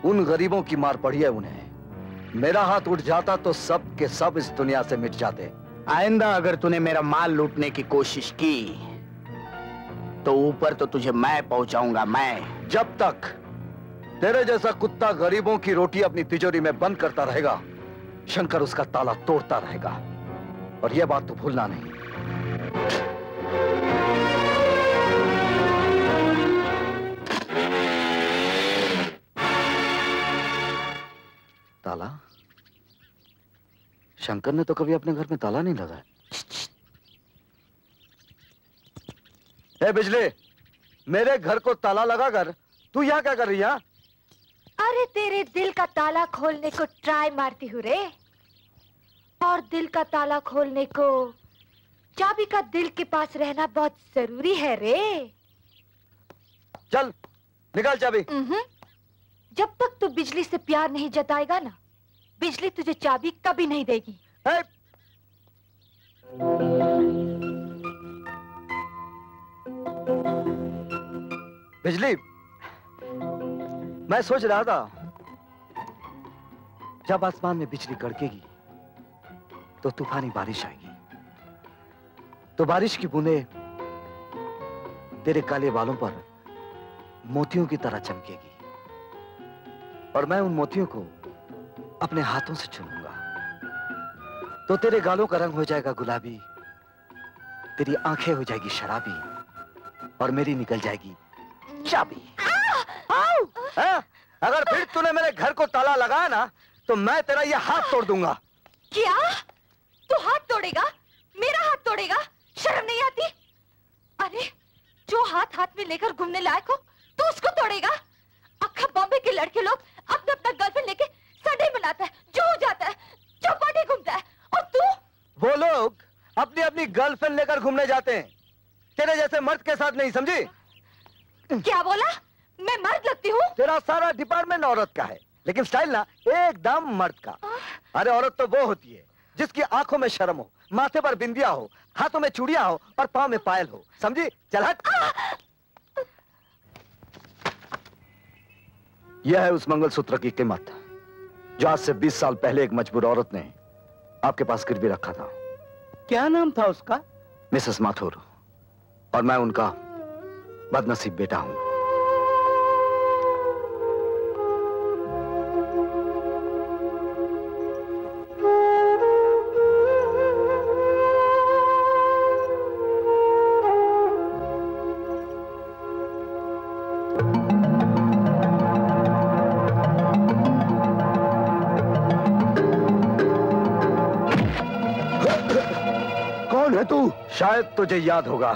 उन गरीबों की मार पड़ी है उन्हें। मेरा हाथ उठ जाता तो सब के सब इस दुनिया से मिट जाते। आइंदा अगर तूने मेरा माल लूटने की कोशिश की तो ऊपर तो तुझे मैं पहुंचाऊंगा। मैं जब तक तेरे जैसा कुत्ता गरीबों की रोटी अपनी तिजोरी में बंद करता रहेगा शंकर उसका ताला तोड़ता रहेगा। और यह बात तो भूलना नहीं। ताला? शंकर ने तो कभी अपने घर में ताला नहीं लगाया। ए बिजली, मेरे घर को ताला लगाकर तू यहाँ क्या कर रही है? अरे तेरे दिल का ताला खोलने को ट्राई मारती हूँ रे। और दिल का ताला खोलने को चाबी का दिल के पास रहना बहुत जरूरी है रे। चल निकाल चाबी। जब तक तू बिजली से प्यार नहीं जताएगा ना, बिजली तुझे चाबी कभी नहीं देगी। बिजली, मैं सोच रहा था जब आसमान में बिजली कड़केगी तो तूफानी बारिश आएगी, तो बारिश की बूंदें तेरे काले बालों पर मोतियों की तरह चमकेगी और मैं उन मोतियों को अपने हाथों से चूमूंगा तो तेरे गालों का रंग हो जाएगा गुलाबी, तेरी आंखें हो जाएगी शराबी और मेरी निकल जाएगी चाबी। अगर फिर तूने मेरे घर को ताला लगाया ना तो मैं तेरा ये हाथ तोड़ दूंगा। क्या? तू हाथ तोड़ेगा? मेरा हाथ तोड़ेगा? शर्म नहीं आती? अरे जो हाथ हाथ में लेकर घूमने लायक हो तू उसको तोड़ेगा? अक्खा बॉम्बे के लड़के लोग अपना अपना गर्लफ्रेंड लेके संडे मनाता है, जो हो जाता है, चौपाटी घूमता है, और तू? वो लोग अपनी अपनी गर्लफ्रेंड लेकर घूमने जाते हैं, तेरे जैसे मर्द के साथ नहीं, समझी? क्या बोला? मैं मर्द लगती हूँ? तेरा सारा डिपार्टमेंट औरत का है, लेकिन स्टाइल ना एकदम मर्द का। अरे औरत तो वो होती है जिसकी आंखों में शर्म हो, माथे पर बिंदिया हो, हाथों में चूड़ियां हो और पांव में पायल हो, समझी? चल हट। यह है उस मंगलसूत्र की कीमत जो आज से 20 साल पहले एक मजबूर औरत ने आपके पास गिरवी रखा था। क्या नाम था उसका? मिसेस माथुर। और मैं उनका बदनसीब बेटा हूं। कौन है तू? शायद तुझे याद होगा,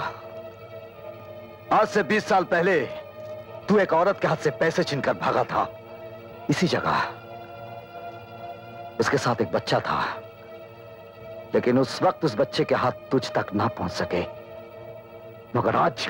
आज से 20 साल पहले तू एक औरत के हाथ से पैसे छीनकर भागा था। इसी जगह उसके साथ एक बच्चा था, लेकिन उस वक्त उस बच्चे के हाथ तुझ तक ना पहुंच सके, मगर आज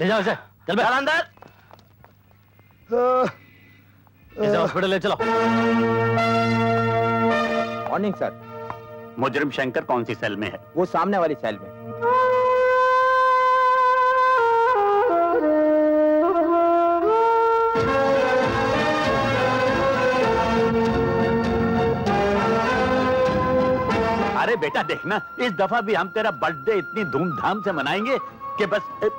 ले जाओ इसे, चल अंदर। इसे हॉस्पिटल ले चलो। Morning sir. मुजरिम शंकर कौन सी सेल में है? वो सामने वाली सेल में। अरे बेटा देखना, इस दफा भी हम तेरा बर्थडे इतनी धूमधाम से मनाएंगे कि बस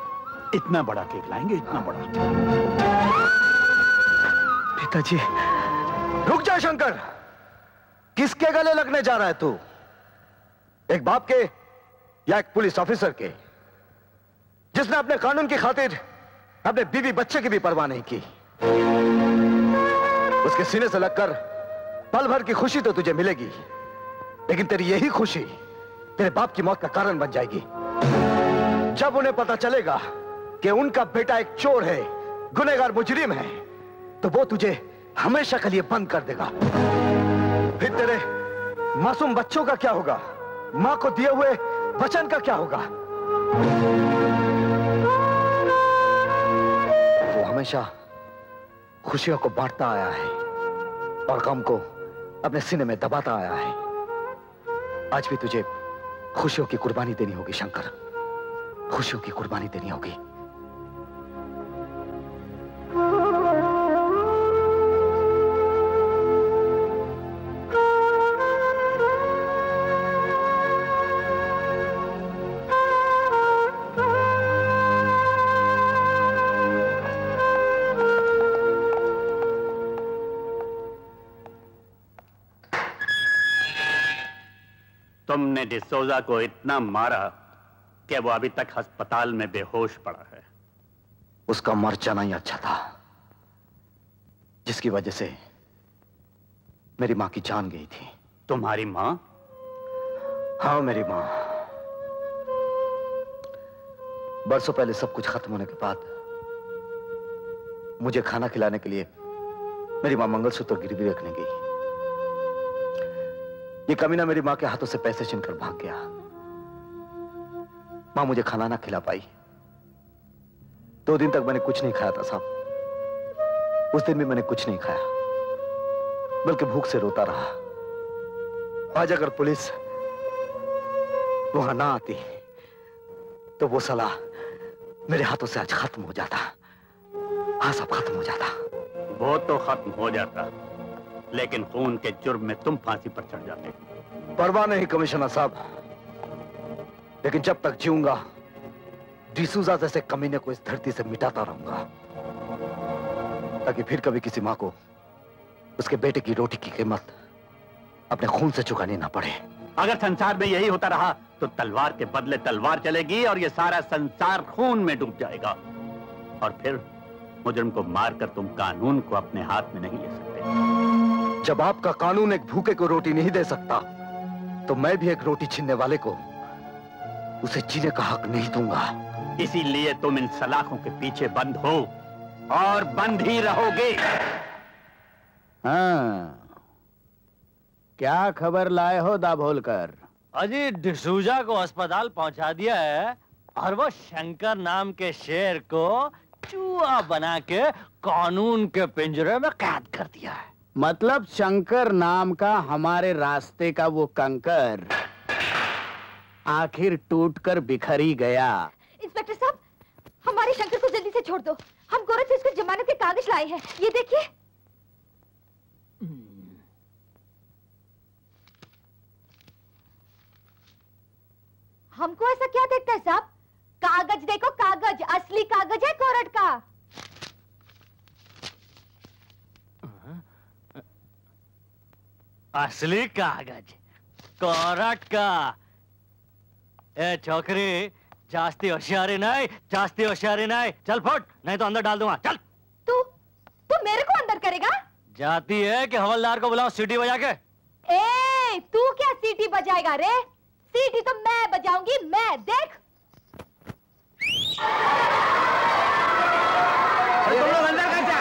इतना बड़ा केक लाएंगे, इतना बड़ा। पिताजी, रुक जा शंकर। किसके गले लगने जा रहा है तू? एक बाप के या एक पुलिस ऑफिसर के, जिसने अपने कानून की खातिर अपने बीवी बच्चे की भी परवाह नहीं की। उसके सीने से लगकर पल भर की खुशी तो तुझे मिलेगी, लेकिन तेरी यही खुशी तेरे बाप की मौत का कारण बन जाएगी। जब उन्हें पता चलेगा कि उनका बेटा एक चोर है, गुनहगार मुजरिम है, तो वो तुझे हमेशा के लिए बंद कर देगा। फिर तेरे मासूम बच्चों का क्या होगा? मां को दिए हुए वचन का क्या होगा? वो हमेशा खुशियों को बांटता आया है और गम को अपने सीने में दबाता आया है। आज भी तुझे खुशियों की कुर्बानी देनी होगी शंकर, खुशियों की कुर्बानी देनी होगी। तुमने डिसोजा को इतना मारा कि वो अभी तक अस्पताल में बेहोश पड़ा है। उसका मर जाना ही अच्छा था, जिसकी वजह से मेरी मां की जान गई थी। तुम्हारी मां? हाँ, मेरी मां। बरसों पहले सब कुछ खत्म होने के बाद मुझे खाना खिलाने के लिए मेरी मां मंगलसूत्र गिरवी रखने गई। ये कमीना मेरी मां के हाथों से पैसे छीनकर भाग गया। मां मुझे खाना ना खिला पाई। 2 दिन तक मैंने कुछ नहीं खाया था साहब। उस दिन भी मैंने कुछ नहीं खाया, बल्कि भूख से रोता रहा। आज अगर पुलिस वहां ना आती तो वो साला मेरे हाथों से आज खत्म हो जाता। हाँ, सब खत्म हो जाता। वो तो खत्म हो जाता, लेकिन खून के जुर्म में तुम फांसी पर चढ़ जाते। परवाह नहीं कमिश्नर साहब, लेकिन जब तक जीऊंगा डिसूजा जैसे कमीने को इस धरती से मिटाता रहूंगा, ताकि फिर कभी किसी मां को उसके बेटे की रोटी की कीमत अपने खून से चुकानी ना पड़े। अगर संसार में यही होता रहा तो तलवार के बदले तलवार चलेगी और ये सारा संसार खून में डूब जाएगा, और फिर मुजरिम को मारकर तुम कानून को अपने हाथ में नहीं ले सकते। जब आपका कानून एक भूखे को रोटी नहीं दे सकता, तो मैं भी एक रोटी छीनने वाले को उसे जीने का हक नहीं दूंगा। इसीलिए तुम इन सलाखों के पीछे बंद हो और बंद ही रहोगे। हाँ, क्या खबर लाए हो दाभोलकर? अजी डिसूजा को अस्पताल पहुंचा दिया है और वो शंकर नाम के शेर को चूहा बना के कानून के पिंजरे में कैद कर दिया है। मतलब शंकर नाम का हमारे रास्ते का वो कंकर आखिर टूटकर बिखर ही गया। इंस्पेक्टर साहब, हमारे शंकर को जल्दी से छोड़ दो। हम गोरख से उसको जमानत के कागज लाए हैं, ये देखिए। हमको ऐसा क्या देखता है साहब? कागज देखो, कागज, असली कागज है कोर्ट का। असली कागज कोर्ट का। ए छोकरी, जास्ती होशियारी नहीं, जास्ती होशियारी नहीं। चल फुट, नहीं तो अंदर डाल दूंगा। चल। तू मेरे को अंदर करेगा? जाती है कि हवलदार को बुलाओ सीटी बजा के। ए, तू क्या सीटी बजाएगा रे? सीटी तो मैं बजाऊंगी, मैं। देख। तुम लोग अंदर कैसे?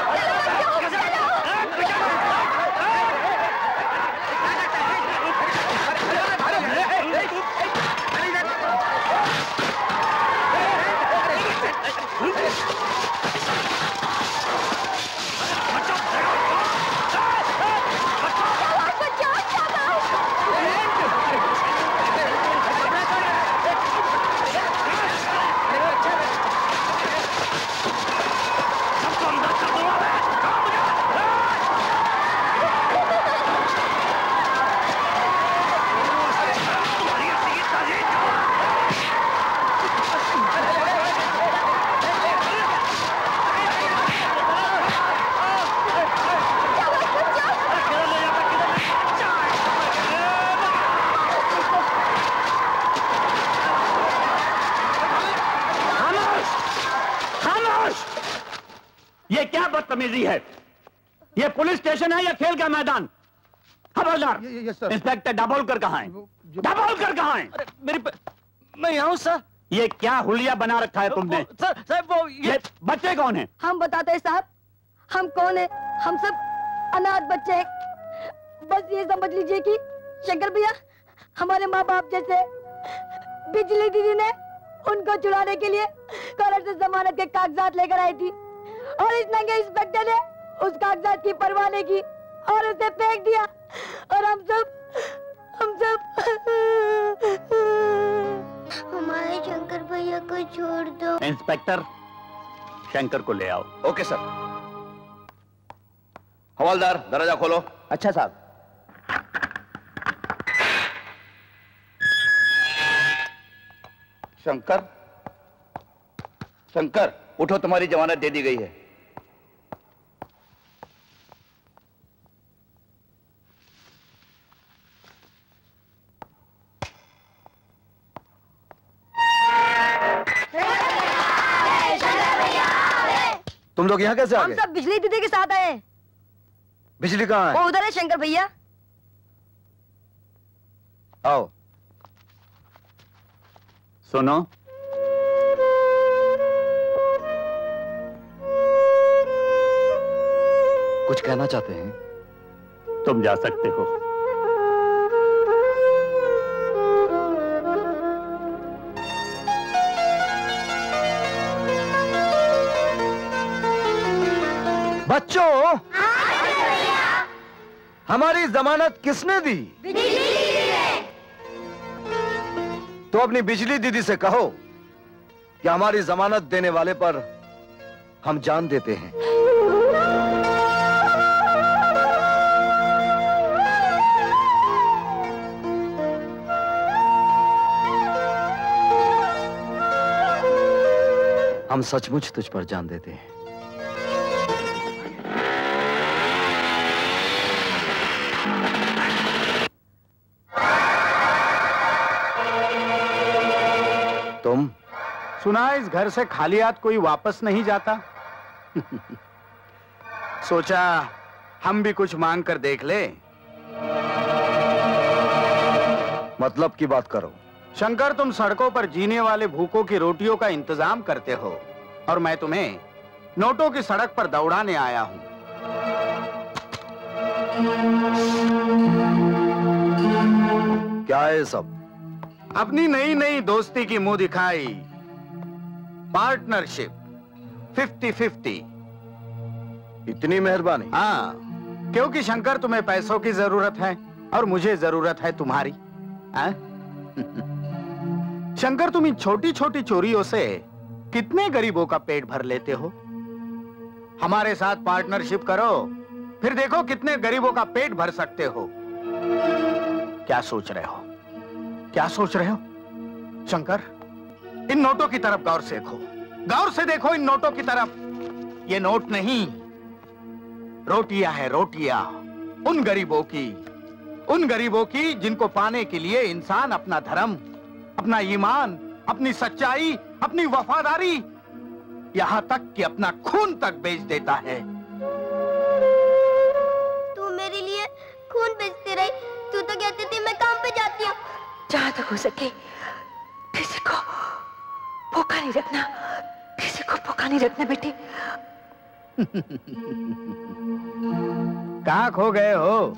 बदतमीजी है? ये पुलिस स्टेशन है या खेल का मैदान? खबरदार। इंस्पेक्टर दाभोलकर कहाँ है? दाभोलकर कहाँ है? मैं यहाँ हूँ सर। ये क्या हुलिया बना रखा है तुमने? सर वो ये बच्चे कौन है? हम बताते हैं साहब, हम कौन है? हम सब अनाथ बच्चे हैं। बस ये समझ लीजिए कि शंकर भैया हमारे माँ बाप जैसे। बिजली दीदी ने उनको चुराने के लिए कोर्ट से जमानत के कागजात लेकर आई थी और इस नंगे इंस्पेक्टर ने उस कागजात की परवाह नहीं की और उसे फेंक दिया। और हम सब हमारे शंकर भैया को छोड़ दो। इंस्पेक्टर, शंकर को ले आओ। Okay sir. हवलदार, दरवाजा खोलो। अच्छा साहब। शंकर, शंकर उठो, तुम्हारी जमानत दे दी गई है। तुम लोग यहाँ कैसे आ हम गए? सब बिजली दीदी के साथ आए हैं। बिजली कहाँ है? वो उधर है शंकर भैया। आओ। सुनो, कुछ कहना चाहते हैं? तुम जा सकते हो। बच्चों, हमारी जमानत किसने दी? तो अपनी बिजली दीदी से कहो कि हमारी जमानत देने वाले पर हम जान देते हैं। हम सचमुच तुझ पर जान देते हैं। तुम सुना इस घर से खाली हाथ कोई वापस नहीं जाता। सोचा हम भी कुछ मांग कर देख ले। मतलब की बात करो। शंकर, तुम सड़कों पर जीने वाले भूखों की रोटियों का इंतजाम करते हो और मैं तुम्हें नोटों की सड़क पर दौड़ाने आया हूं। क्या है सब? अपनी नई नई दोस्ती की मुंह दिखाई, पार्टनरशिप 50-50। इतनी मेहरबानी। हाँ, क्योंकि शंकर तुम्हें पैसों की जरूरत है और मुझे जरूरत है तुम्हारी। शंकर, तुम इन छोटी छोटी चोरियों से कितने गरीबों का पेट भर लेते हो। हमारे साथ पार्टनरशिप करो, फिर देखो कितने गरीबों का पेट भर सकते हो। क्या सोच रहे हो? क्या सोच रहे हो? शंकर, इन नोटों की तरफ गौर से देखो, गौर से देखो इन नोटों की तरफ। ये नोट नहीं, रोटियां है, रोटियां। उन गरीबों की जिनको पाने के लिए इंसान अपना धर्म, अपना ईमान, अपनी सच्चाई, अपनी वफादारी, यहां तक कि अपना खून तक बेच देता है। तू मेरे लिए खून बेचती रही। तू तो कहती थी मैं काम पे जाती हूँ। जहां तक हो सके किसी को भूखा नहीं रखना, किसी को भूखा नहीं रखना बेटे। कहाँ खो गए हो?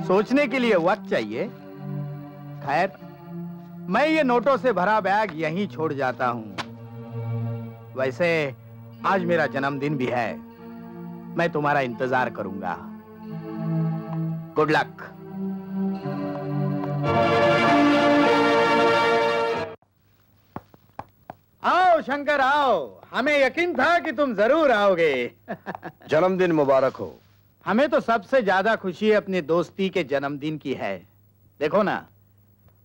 सोचने के लिए वक्त चाहिए। खैर, मैं ये नोटों से भरा बैग यहीं छोड़ जाता हूँ। वैसे आज मेरा जन्मदिन भी है, मैं तुम्हारा इंतजार करूंगा। Good luck. आओ शंकर, आओ। हमें यकीन था कि तुम जरूर आओगे। जन्मदिन मुबारक हो। हमें तो सबसे ज्यादा खुशी अपनी दोस्ती के जन्मदिन की है। देखो ना,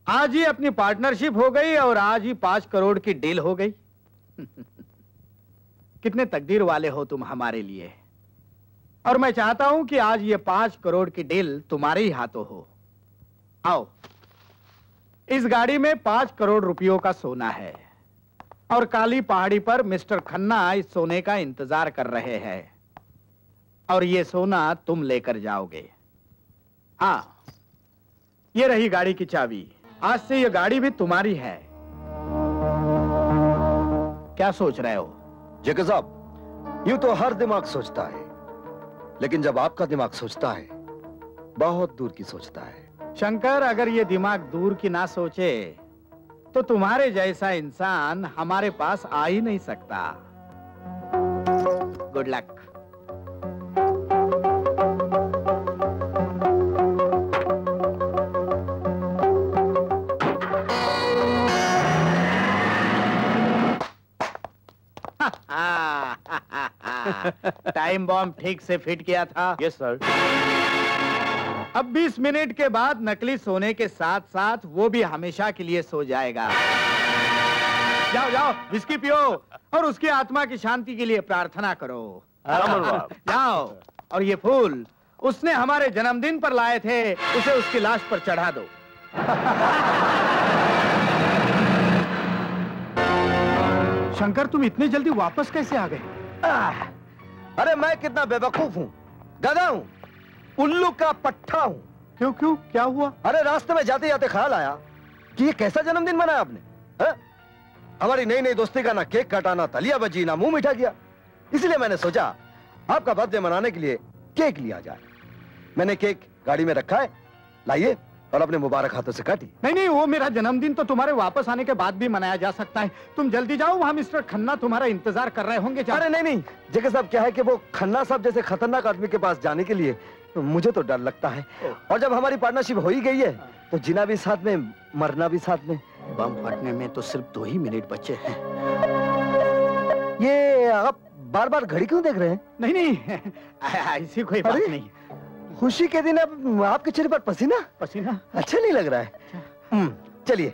आज ही अपनी पार्टनरशिप हो गई और आज ही 5 करोड़ की डील हो गई। कितने तकदीर वाले हो तुम हमारे लिए। और मैं चाहता हूं कि आज ये 5 करोड़ की डील तुम्हारे ही हाथों हो। आओ, इस गाड़ी में 5 करोड़ रुपयों का सोना है और काली पहाड़ी पर मिस्टर खन्ना इस सोने का इंतजार कर रहे हैं और ये सोना तुम लेकर जाओगे। हाँ, ये रही गाड़ी की चाबी। आज से ये गाड़ी भी तुम्हारी है। क्या सोच रहे हो? जेके साहब, यूं तो हर दिमाग सोचता है, लेकिन जब आपका दिमाग सोचता है बहुत दूर की सोचता है। शंकर, अगर ये दिमाग दूर की ना सोचे तो तुम्हारे जैसा इंसान हमारे पास आ ही नहीं सकता। Good luck. टाइम बॉम्ब ठीक से फिट किया था? Yes sir. अब 20 मिनट के बाद नकली सोने के साथ साथ वो भी हमेशा के लिए सो जाएगा। जाओ जाओ, विस्की पियो और उसकी आत्मा की शांति के लिए प्रार्थना करो। जाओ, और ये फूल उसने हमारे जन्मदिन पर लाए थे, उसे उसकी लाश पर चढ़ा दो। शंकर, तुम इतनी जल्दी वापस कैसे आ गए? अरे मैं कितना बेवकूफ हूँ, गधा हूँ, उल्लू का पट्टा हूँ। क्यों क्यों, क्या हुआ? अरे रास्ते में जाते जाते ख्याल आया कि ये कैसा जन्मदिन मनाया आपने। हमारी नई नई दोस्ती का ना केक काटा, ना तलिया बजी, ना मुंह मीठा किया। इसलिए मैंने सोचा आपका बर्थडे मनाने के लिए केक लिया जाए। मैंने केक गाड़ी में रखा है, लाइए और अपने मुबारक हाथों से काटिए। नहीं नहीं, वो मेरा जन्मदिन तो तुम्हारे वापस आने के बाद भी मनाया जा सकता है। तुम जल्दी जाओ, वहाँ मिस्टर खन्ना तुम्हारा इंतजार कर रहे होंगे। अरे नहीं नहीं जेके साहब, क्या है कि वो खन्ना साहब जैसे खतरनाक आदमी के पास जाने के लिए मुझे तो डर लगता है। और जब हमारी पार्टनरशिप हो ही गई है तो जीना भी साथ में, मरना भी साथ में। बम फटने में तो सिर्फ 2 ही मिनट बचे हैं। ये आप बार बार घड़ी क्यों देख रहे हैं? नहीं नहीं, ऐसी कोई बात नहीं। खुशी के दिन अब आपके चेहरे पर पसीना पसीना अच्छा नहीं लग रहा है। चलिए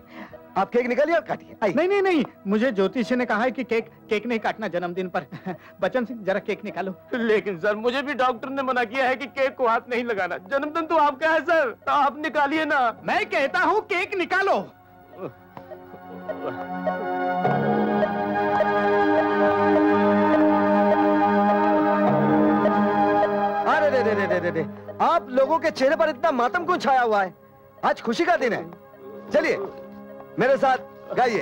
आप केक निकालिए और काटिए। नहीं नहीं नहीं, मुझे ज्योतिषी ने कहा है कि केक नहीं काटना जन्मदिन पर। बच्चन सिंह, जरा केक निकालो। लेकिन सर, मुझे भी डॉक्टर ने मना किया है कि केक को हाथ नहीं लगाना। जन्मदिन तो आपका है सर, आप निकालिए ना। मैं कहता हूँ केक निकालो। अरे रे रे रे, आप लोगों के चेहरे पर इतना मातम क्यों छाया हुआ है? आज खुशी का दिन है। चलिए मेरे साथ गाइए।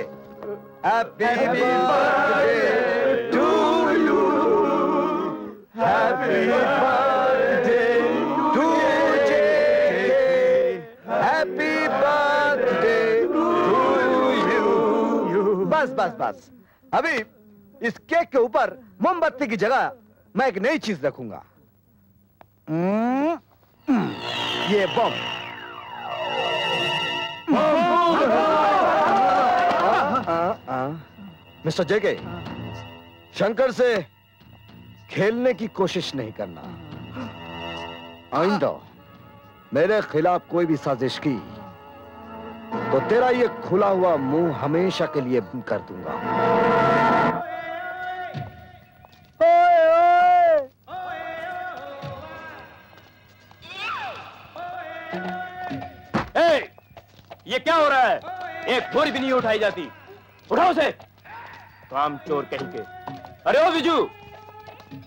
Happy birthday to you, happy birthday to JK, happy birthday to you. बस बस बस, अभी इस केक के ऊपर मोमबत्ती की जगह मैं एक नई चीज रखूंगा। ये बम। मिस्टर जेके, शंकर से खेलने की कोशिश नहीं करना। आइंदा मेरे खिलाफ कोई भी साजिश की तो तेरा ये खुला हुआ मुंह हमेशा के लिए बंद कर दूंगा। ये क्या हो रहा है? एक बोरी भी नहीं उठाई जाती। उठाओ से, काम चोर कहीं के। अरे ओ विजू,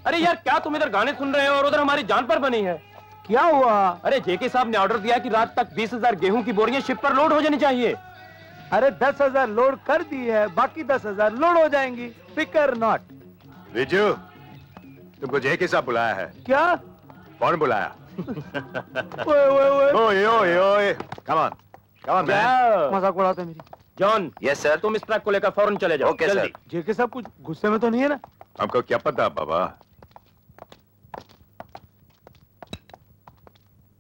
अरे यार क्या तुम इधर गाने सुन रहे हो और उधर हमारी जान पर बनी है? क्या हुआ? अरे जेके साहब ने ऑर्डर दिया कि रात तक 20,000 गेहूं की बोरियां शिप पर लोड हो जानी चाहिए। अरे 10,000 लोड कर दी है, बाकी 10,000 लोड हो जाएंगी। फिकर नॉट। विजू, तुमको जेके साहब बुलाया है। क्या? कौन बुलाया? ओए ओए ओए, कम ऑन मजाक उड़ाते मेरी। जॉन। Yes sir. तुम इस ट्रक को लेकर फौरन चले जाओ। Okay sir. जेके साहब कुछ गुस्से में तो नहीं है ना? हमको क्या पता बाबा।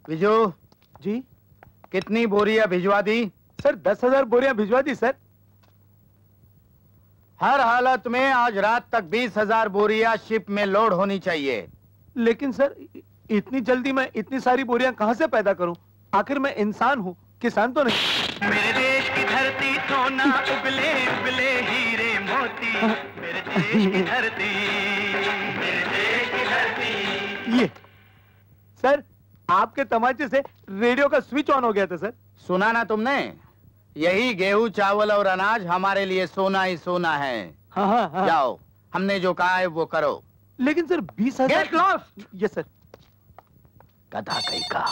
विजू जी, कितनी बोरियां भिजवा दी? सर 10,000 बोरियां भिजवा दी सर। हर हालत में आज रात तक 20,000 बोरियां शिप में लोड होनी चाहिए। लेकिन सर इतनी जल्दी मैं इतनी सारी बोरियां कहां से पैदा करूं? आखिर मैं इंसान हूं, किसान तो नहीं। मेरे देश की धरती सोना उगले उगले हीरे मोती, मेरे देश की धरती, मेरे देश की धरती। ये सर आपके तमाचे से रेडियो का स्विच ऑन हो गया था सर। सुना ना तुमने? यही गेहूं, चावल और अनाज हमारे लिए सोना ही सोना है। हाँ। जाओ, हमने जो कहा है वो करो। लेकिन sir 20,000। Get lost. Yes sir. गधा कहीं का।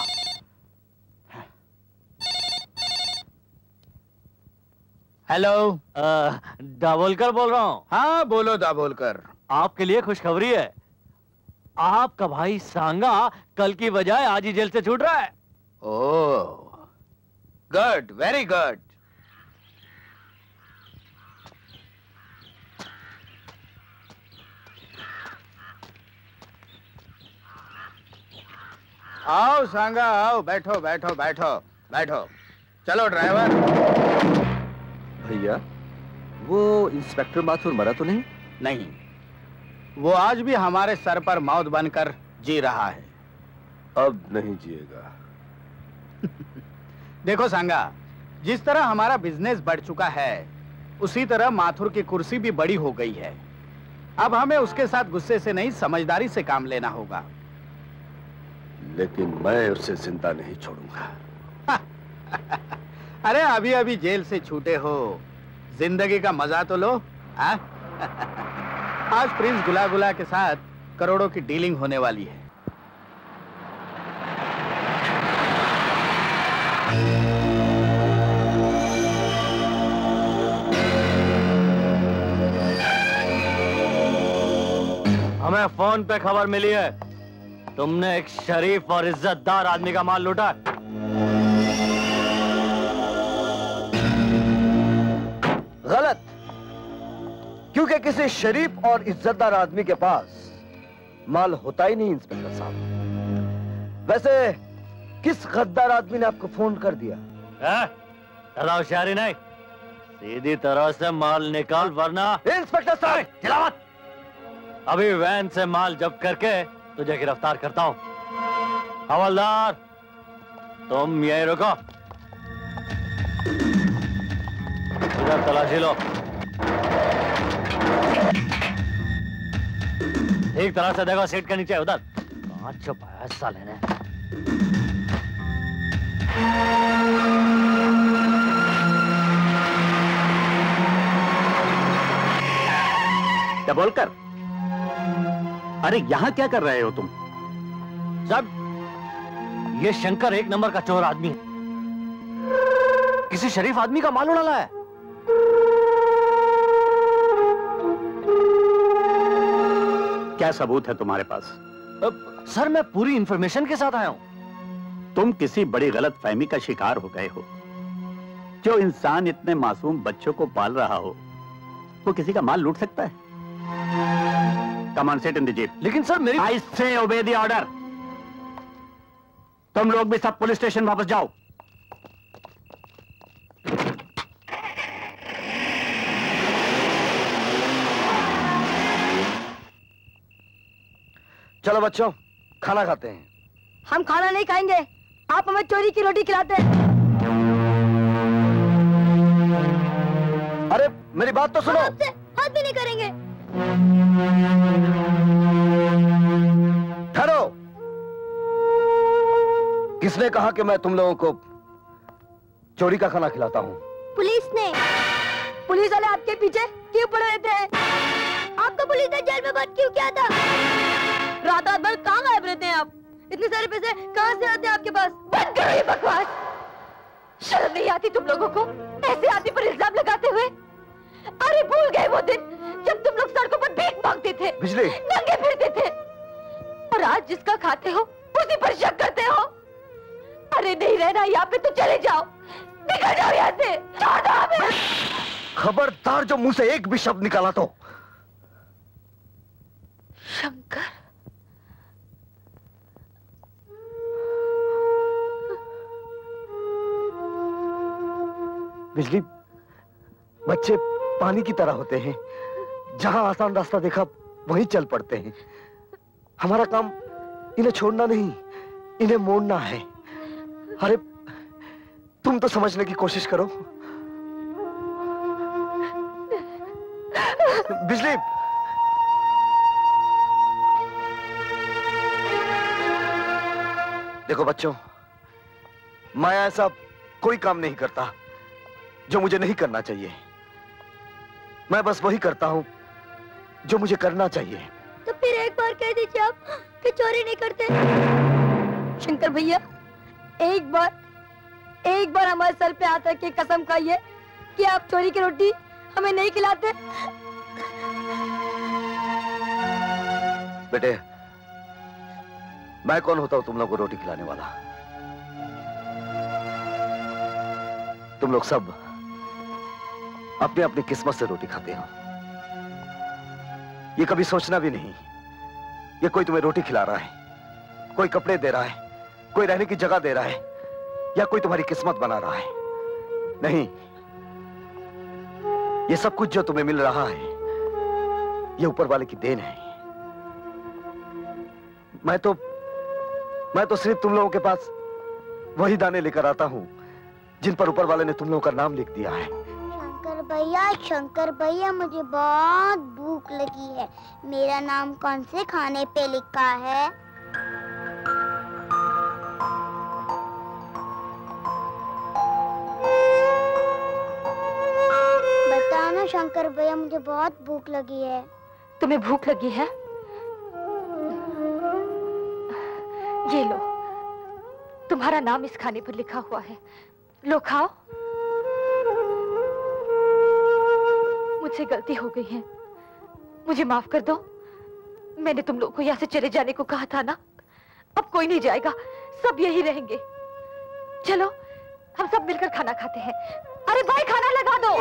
हेलो, दाभोलकर बोल रहा हूँ। हाँ बोलो दाभोलकर। आपके लिए खुशखबरी है। आपका भाई सांगा कल की बजाय आज ही जेल से छूट रहा है। ओह, गुड, वेरी गुड। आओ सांगा, आओ, बैठो बैठो बैठो बैठो। चलो ड्राइवर। भैया, वो इंस्पेक्टर माथुर मरा तो नहीं? नहीं, वो आज भी हमारे सर पर मौत बनकर जी रहा है। अब नहीं जिएगा। देखो सांगा, जिस तरह हमारा बिजनेस बढ़ चुका है उसी तरह माथुर की कुर्सी भी बड़ी हो गई है। अब हमें उसके साथ गुस्से से नहीं, समझदारी से काम लेना होगा। लेकिन मैं उसे जिंदा नहीं छोड़ूंगा। अरे अभी अभी जेल से छूटे हो, जिंदगी का मजा तो लो। आज प्रिंस गुलागुला के साथ करोड़ों की डीलिंग होने वाली है। हमें फोन पे खबर मिली है तुमने एक शरीफ और इज्जतदार आदमी का माल लूटा। गलत, क्योंकि किसी शरीफ और इज्जतदार आदमी के पास माल होता ही नहीं इंस्पेक्टर साहब। वैसे किस गद्दार आदमी ने आपको फोन कर दिया? ज्यादा होशियारी नहीं, सीधी तरह से माल निकाल वरना। इंस्पेक्टर साहब चिल्ला मत। अभी वैन से माल जब्त करके तुझे गिरफ्तार करता हूं। हवलदार, तुम यहीं रुको, इधर तलाशी लो। ठीक तरह से देखो, सीट के नीचे उधर। कहां छुपाया साले ने? दाभोलकर, अरे यहां क्या कर रहे हो तुम? सब ये शंकर एक नंबर का चोर आदमी है, किसी शरीफ आदमी का माल उड़ा है। क्या सबूत है तुम्हारे पास? सर मैं पूरी इंफॉर्मेशन के साथ आया हूं। तुम किसी बड़ी गलतफहमी का शिकार हो गए हो। जो इंसान इतने मासूम बच्चों को पाल रहा हो वो किसी का माल लूट सकता है? Come on, sit in the jeep. लेकिन सर मेरी I say obey the order. तुम लोग भी सब पुलिस स्टेशन वापस जाओ। चलो बच्चों, खाना खाते हैं। हम खाना नहीं खाएंगे, आप हमें चोरी की रोटी खिलाते हैं। अरे मेरी बात तो सुनो। आपसे हाथ भी नहीं करेंगे। ठहरो। किसने कहा कि मैं तुम लोगों को चोरी का खाना खिलाता हूँ? पुलिस ने। पुलिस वाले आपके पीछे क्यों पड़े रहते हैं? आपको पुलिस ने जेल में बंद क्यों किया था? रात रात भर कहाँ गायब रहते हैं आप? इतने सारे पैसे कहाँ से आते हैं आपके पास? बंद करो ये बकवास। शर्म नहीं आती तुम लोगों को ऐसे आदमी पर इल्जाम लगाते हुए? अरे भूल गए वो दिन जब तुम लोग सड़कों पर भीख मांगते थे, बिजली, नंगे फिरते थे, और आज जिसका खाते हो उसी पर शक करते हो। अरे नहीं रहना यहाँ पे तो चले जाओ, निकल जाओ यहाँ से, छोड़ दो हमें। खबरदार जो मुंह से एक भी शब्द निकाला तो। शंकर, बिजली, बच्चे पानी की तरह होते हैं, जहां आसान रास्ता देखा वहीं चल पड़ते हैं। हमारा काम इन्हें छोड़ना नहीं, इन्हें मोड़ना है। अरे तुम तो समझने की कोशिश करो। बिजली, देखो बच्चों, मैं ऐसा कोई काम नहीं करता जो मुझे नहीं करना चाहिए। मैं बस वही करता हूँ जो मुझे करना चाहिए। तो फिर एक बार कह दीजिए आप कि चोरी नहीं करते। शंकर भैया, एक बार हमारे सर पे हाथ रख के कसम खाइए कि आप चोरी की रोटी हमें नहीं खिलाते। बेटे, मैं कौन होता हूं तुम लोगों को रोटी खिलाने वाला? तुम लोग सब अपनी अपनी किस्मत से रोटी खाते हो। ये कभी सोचना भी नहीं ये कोई तुम्हें रोटी खिला रहा है, कोई कपड़े दे रहा है, कोई रहने की जगह दे रहा है, या कोई तुम्हारी किस्मत बना रहा है। नहीं, ये सब कुछ जो तुम्हें मिल रहा है ये ऊपर वाले की देन है। मैं तो सिर्फ तुम लोगों के पास वही दाने लेकर आता हूं जिन पर ऊपर वाले ने तुम लोगों का नाम लिख दिया है। शंकर भैया, मुझे बहुत भूख लगी है। मेरा नाम कौन से खाने पे लिखा है? बताओ ना शंकर भैया, मुझे बहुत भूख लगी है। तुम्हें भूख लगी है? ये लो, तुम्हारा नाम इस खाने पर लिखा हुआ है, लो खाओ। मुझसे गलती हो गई है, मुझे माफ कर दो। मैंने तुम लोगों को यहाँ से चले जाने को कहा था ना। अब कोई नहीं जाएगा, सब यही रहेंगे। चलो हम सब मिलकर खाना खाते हैं। अरे भाई, खाना लगा दो।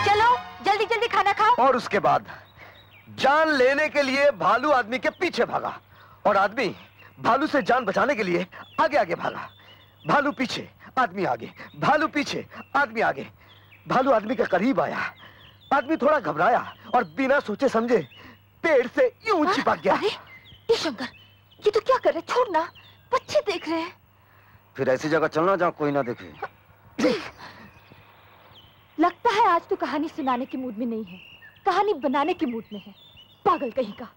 चलो जल्दी जल्दी खाना खाओ। और उसके बाद जान लेने के लिए भालू आदमी के पीछे भागा और आदमी भालू से जान बचाने के लिए आगे आगे भागा। भालू पीछे, आदमी आगे, भालू पीछे, आदमी आगे। भालू आदमी के करीब आया, आदमी थोड़ा घबराया और बिना सोचे समझे पेड़ से यूं चिपक गया। ये शंकर, ये तो क्या कर रहे? छोड़ना, बच्चे देख रहे हैं। फिर ऐसी जगह चलना जहाँ कोई ना देखे। लगता है आज तो कहानी सुनाने के मूड में नहीं है, कहानी बनाने के मूड में है। पागल कहीं का।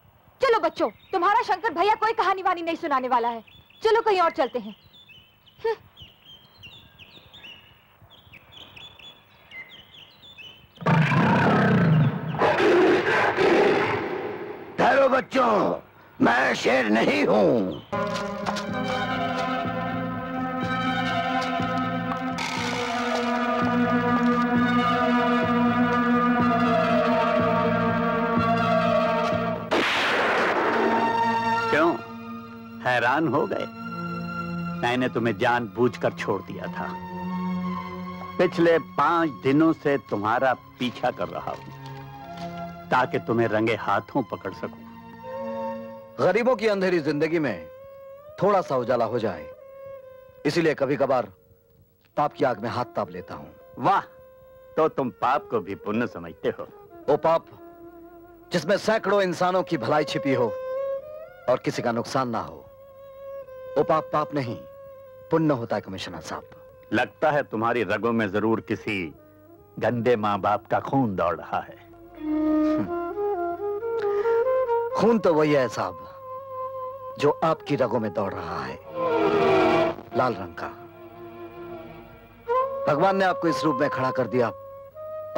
चलो बच्चों, तुम्हारा शंकर भैया कोई कहानी वानी नहीं सुनाने वाला है। चलो कहीं और चलते हैं। ठहरो बच्चों, मैं शेर नहीं हूं। क्यों हैरान हो गए? मैंने तुम्हें जानबूझकर छोड़ दिया था। पिछले 5 दिनों से तुम्हारा पीछा कर रहा हूं ताकि तुम्हें रंगे हाथों पकड़ सकूं। गरीबों की अंधेरी जिंदगी में थोड़ा सा उजाला हो जाए, इसीलिए कभी कभार पाप की आग में हाथ ताप लेता हूं। वाह, तो तुम पाप को भी पुण्य समझते हो? वो पाप जिसमें सैकड़ों इंसानों की भलाई छिपी हो और किसी का नुकसान ना हो, वो पाप पाप नहीं, पुण्य होता है कमिश्नर साहब। लगता है तुम्हारी रगों में जरूर किसी गंदे माँ बाप का खून दौड़ रहा है। खून तो वही है साहब जो आपकी रगों में दौड़ रहा है, लाल रंग का। भगवान ने आपको इस रूप में खड़ा कर दिया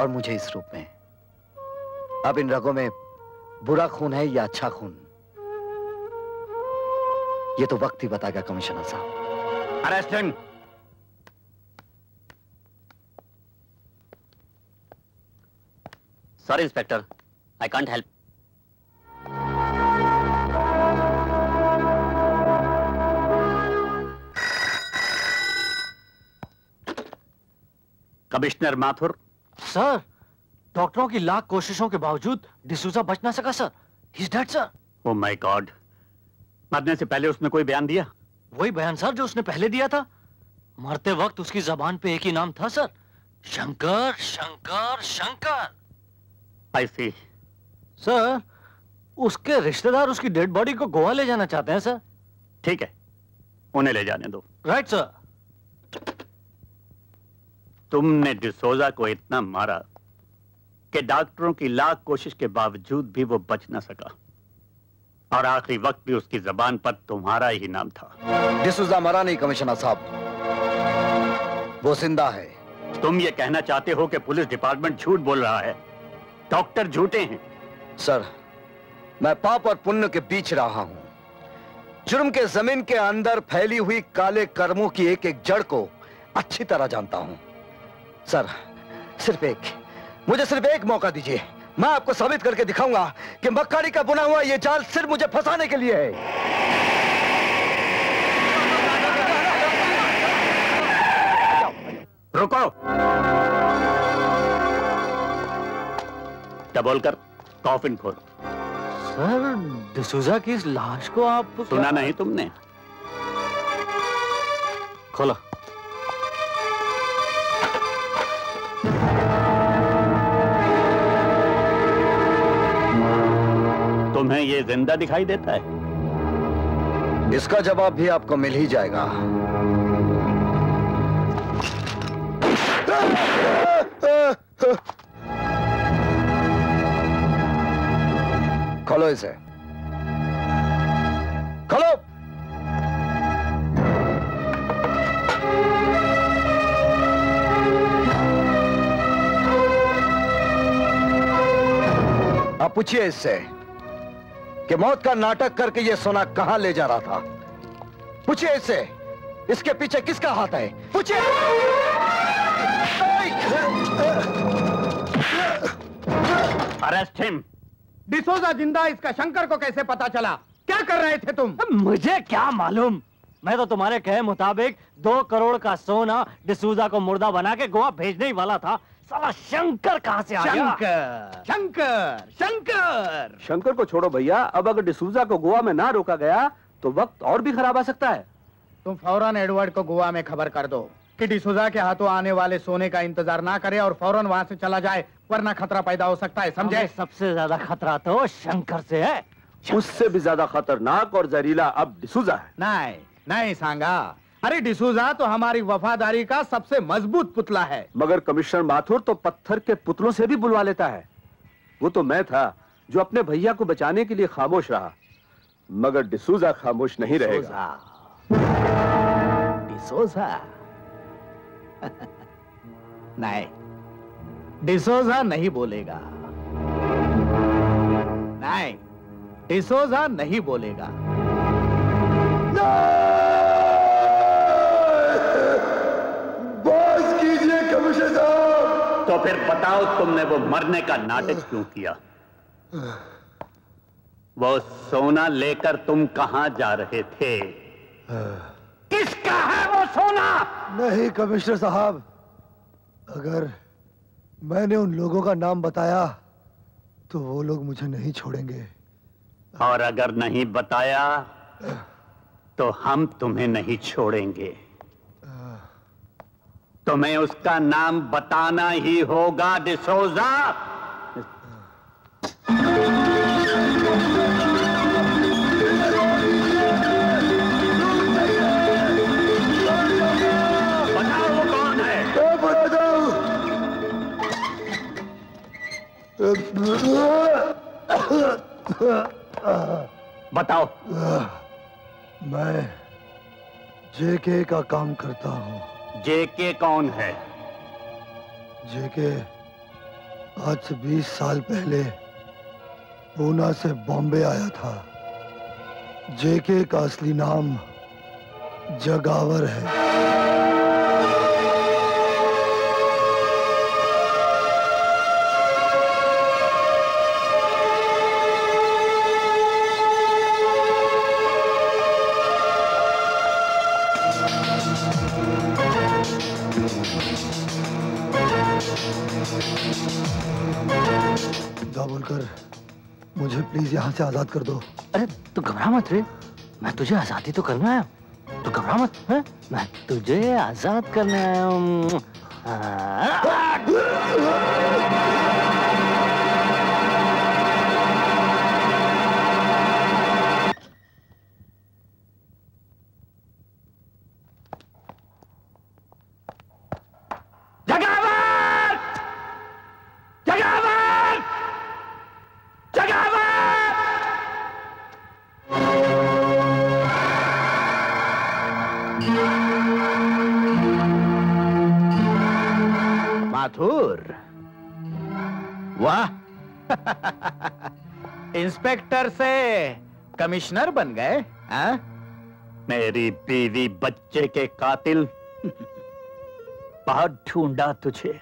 और मुझे इस रूप में। अब इन रगों में बुरा खून है या अच्छा खून, ये तो वक्त ही बताएगा कमिश्नर साहब। Arrest him. Sorry inspector, I can't help. Commissioner Mathur. Sir, डॉक्टरों की लाख कोशिशों के बावजूद डिसूजा बच ना सका sir. He is dead sir. Oh my God, मरने से पहले उसने कोई बयान दिया? वही बयान सर जो उसने पहले दिया था। मरते वक्त उसकी जबान पे एक ही नाम था सर, शंकर शंकर शंकर। आई सी। सर, उसके रिश्तेदार उसकी डेड बॉडी को गोवा ले जाना चाहते हैं सर। ठीक है, उन्हें ले जाने दो। Right sir. तुमने डिसोजा को इतना मारा कि डॉक्टरों की लाख कोशिश के बावजूद भी वो बच ना सका, और आखिरी वक्त भी उसकी जबान पर तुम्हारा ही नाम था। डिसूजा मरा नहीं कमिश्नर साहब, वो जिंदा है। तुम ये कहना चाहते हो कि पुलिस डिपार्टमेंट झूठ बोल रहा है, डॉक्टर झूठे हैं? सर, मैं पाप और पुण्य के बीच रहा हूं। जुर्म के जमीन के अंदर फैली हुई काले कर्मों की एक एक जड़ को अच्छी तरह जानता हूं। सर, मुझे सिर्फ एक मौका दीजिए। मैं आपको साबित करके दिखाऊंगा कि मक्कारी का बुना हुआ यह जाल सिर्फ मुझे फंसाने के लिए है। रुको। डबोलकर, कॉफिन खोलो। सर, डिसूजा की इस लाश को आप सुना नहीं तुमने? खोलो। तुम्हें ये जिंदा दिखाई देता है? इसका जवाब भी आपको मिल ही जाएगा। खोलो इसे, खोलो। आप पूछिए इससे कि मौत का नाटक करके ये सोना कहां ले जा रहा था। पूछिए इससे, इसके पीछे किसका हाथ है? पूछिए। Arrest him. डिसोजा जिंदा, इसका शंकर को कैसे पता चला? क्या कर रहे थे तुम? मुझे क्या मालूम, मैं तो तुम्हारे कहे मुताबिक 2 करोड़ का सोना डिसूजा को मुर्दा बना के गोवा भेजने ही वाला था। साला शंकर कहां से आ गया? शंकर, शंकर, शंकर। शंकर को छोड़ो भैया, अब अगर डिसूजा को गोवा में ना रोका गया तो वक्त और भी खराब आ सकता है। तुम फौरन एडवर्ड को गोवा में खबर कर दो कि डिसूजा के हाथों आने वाले सोने का इंतजार ना करे और फौरन वहां से चला जाए, वरना खतरा पैदा हो सकता है, समझे? सबसे ज्यादा खतरा तो शंकर से है। उससे भी ज्यादा खतरनाक और जहरीला अब डिसूजा है। नहीं नहीं सांगा, अरे डिसूजा तो हमारी वफादारी का सबसे मजबूत पुतला है। मगर कमिश्नर माथुर तो पत्थर के पुतलों से भी बुलवा लेता है। वो तो मैं था जो अपने भैया को बचाने के लिए खामोश रहा, मगर डिसूजा खामोश नहीं रहेगा। डिसूजा नहीं, डिसूजा नहीं बोलेगा। नहीं, डिसूजा नहीं बोलेगा। बस कीजिए कमिश्नर साहब। तो फिर बताओ, तुमने वो मरने का नाटक क्यों किया? वो सोना लेकर तुम कहां जा रहे थे? किसका है वो सोना? नहीं कमिश्नर साहब, अगर मैंने उन लोगों का नाम बताया तो वो लोग मुझे नहीं छोड़ेंगे। और अगर नहीं बताया तो हम तुम्हें नहीं छोड़ेंगे। तुम्हें उसका नाम बताना ही होगा डिसोजा। बताओ वो कौन है? बताओ। मैं जेके का काम करता हूँ। जेके कौन है? जेके आज से 20 साल पहले पूना से बॉम्बे आया था। जेके का असली नाम जगावर है। बोलकर मुझे प्लीज यहाँ से आजाद कर दो। अरे तू घबरा मत रे, मैं तुझे आजादी तो करने आया हूँ। तू घबरा मत, है? मैं तुझे आजाद करने आया हूँ। माथुर, वाह इंस्पेक्टर से कमिश्नर बन गए, हाँ? मेरी बीवी बच्चे के कातिल, बहुत ढूंढा तुझे,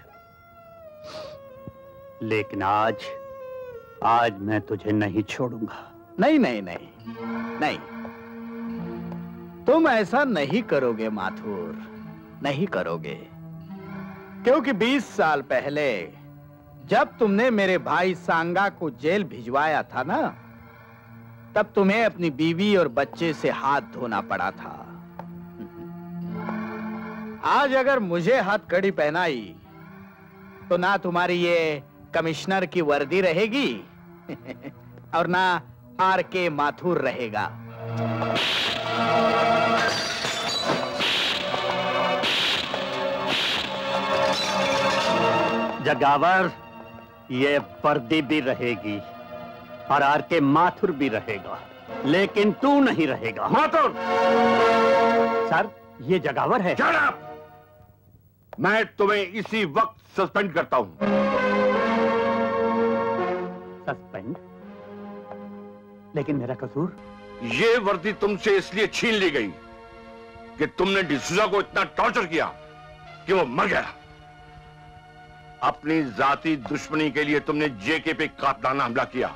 लेकिन आज मैं तुझे नहीं छोड़ूंगा। नहीं नहीं नहीं नहीं, तुम ऐसा नहीं करोगे माथुर, नहीं करोगे, क्योंकि 20 साल पहले जब तुमने मेरे भाई सांगा को जेल भिजवाया था ना, तब तुम्हें अपनी बीवी और बच्चे से हाथ धोना पड़ा था। आज अगर मुझे हथकड़ी पहनाई तो ना तुम्हारी ये कमिश्नर की वर्दी रहेगी और ना आर.के. माथुर रहेगा। जगावर, ये वर्दी भी रहेगी और आर.के. माथुर भी रहेगा, लेकिन तू नहीं रहेगा। माथुर! सर, ये जगावर है। Shut up! मैं तुम्हें इसी वक्त सस्पेंड करता हूं। सस्पेंड? लेकिन मेरा कसूर? ये वर्दी तुमसे इसलिए छीन ली गई कि तुमने डिसूजा को इतना टॉर्चर किया कि वो मर गया। अपनी जाती दुश्मनी के लिए तुमने जेके पे कातलाना हमला किया।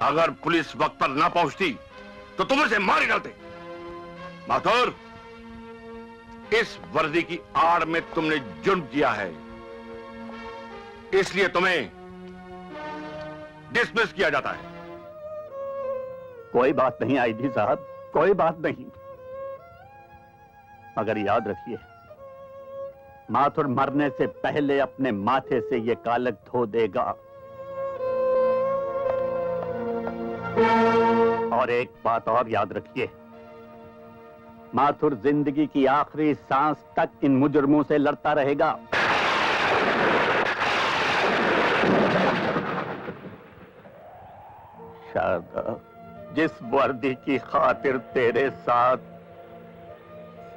अगर पुलिस वक्त पर ना पहुंचती तो तुम उसे मार ही डालते। माथुर, इस वर्दी की आड़ में तुमने जुर्म किया है, इसलिए तुम्हें डिसमिस किया जाता है। कोई बात नहीं आईजी साहब, कोई बात नहीं, मगर याद रखिए, माथुर मरने से पहले अपने माथे से ये कालक धो देगा। और एक बात और याद रखिए, माथुर जिंदगी की आखिरी सांस तक इन मुजरमों से लड़ता रहेगा। शारदा, जिस वर्दी की खातिर तेरे साथ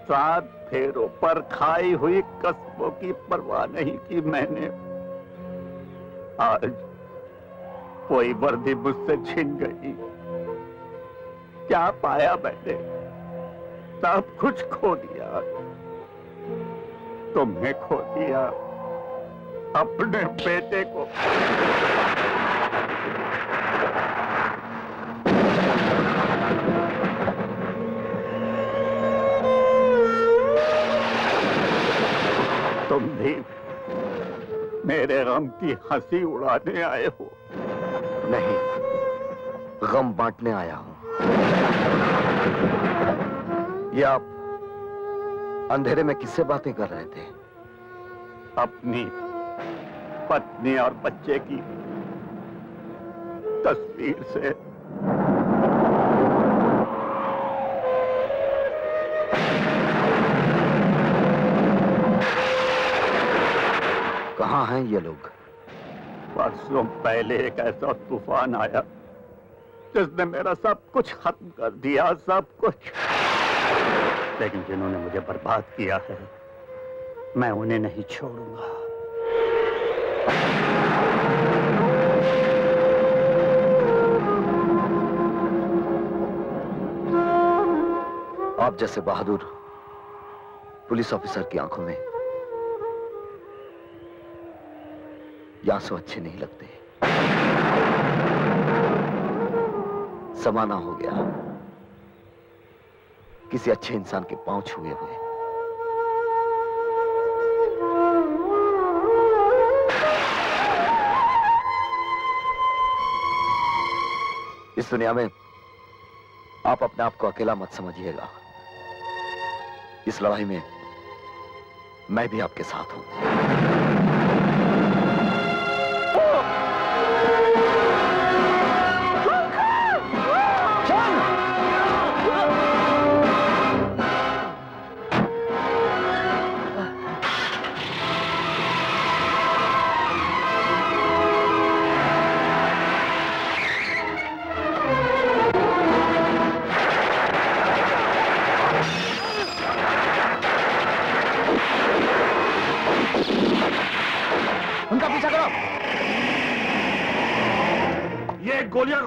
7 फेरों पर खाई हुई कस्मों की परवाह नहीं की मैंने, आज कोई वर्दी मुझसे छिन गई। क्या पाया मैंने? सब कुछ खो दिया। तुम्हें खो दिया, अपने बेटे को। तुम भी मेरे गम की हंसी उड़ाने आए हो? नहीं, गम बांटने आया हूं। ये आप अंधेरे में किससे बातें कर रहे थे? अपनी पत्नी और बच्चे की तस्वीर से। कहाँ हैं ये लोग? परसों पहले एक ऐसा तूफान आया जिसने मेरा सब कुछ खत्म कर दिया, सब कुछ। लेकिन जिन्होंने मुझे बर्बाद किया है, मैं उन्हें नहीं छोड़ूंगा। आप जैसे बहादुर पुलिस ऑफिसर की आंखों में ये आंसू अच्छे नहीं लगते। समाना हो गया किसी अच्छे इंसान के पांव छुए हुए। इस दुनिया में आप अपने आप को अकेला मत समझिएगा। इस लड़ाई में मैं भी आपके साथ हूं।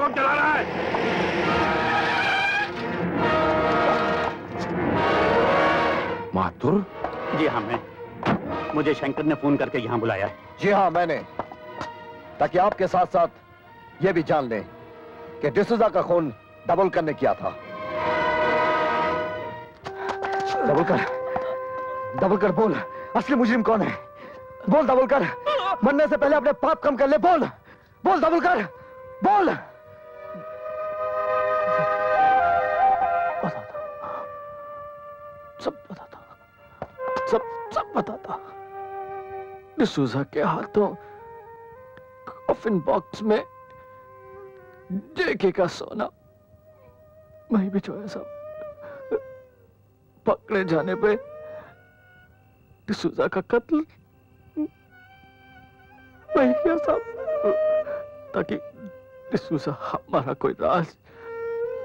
कौन चला रहा है? माथुर? जी हाँ, मैं। मुझे शंकर ने फोन करके यहाँ बुलाया है। जी हाँ, मैंने, ताकि आपके साथ साथ ये भी जान लें कि डिसूजा का खून दाभोलकर ने किया था। दाभोलकर बोल, असली मुजरिम कौन है? बोल दाभोलकर, मरने से पहले अपने पाप कम कर ले। बोल बोल दाभोलकर, बोल। सब बताता, सब बताता। डिसूजा के हाथों कॉफिन बॉक्स में जेके का सोना वहीं भिजवाया साहब। पकड़े जाने पे डिसूजा का कत्ल वही किया साहब, ताकि डिसूजा हमारा कोई राज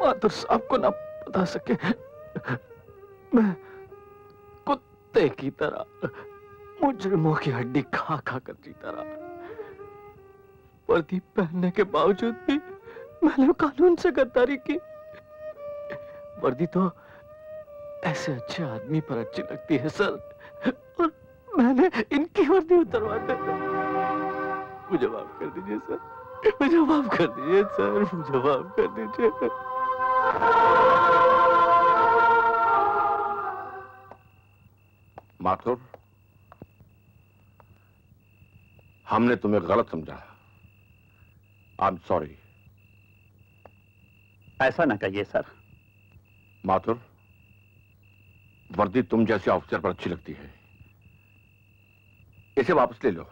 माथुर साहब को ना बता सके। मैं कुत्ते की तरह मुजरिमों की हड्डी खा खा कर जीता रहा। वर्दी पहनने के बावजूद भी मैंने कानून से गद्दारी की। वर्दी तो ऐसे अच्छे आदमी पर अच्छी लगती है सर, और मैंने इनकी वर्दी उतरवा दी। मुझे माफ कर दीजिए सर, मुझे माफ कर दीजिए सर, मुझे माफ कर दीजिए। माथुर, हमने तुम्हें गलत समझा। I am sorry. ऐसा ना कहिए सर। माथुर, वर्दी तुम जैसे ऑफिसर पर अच्छी लगती है, इसे वापस ले लो।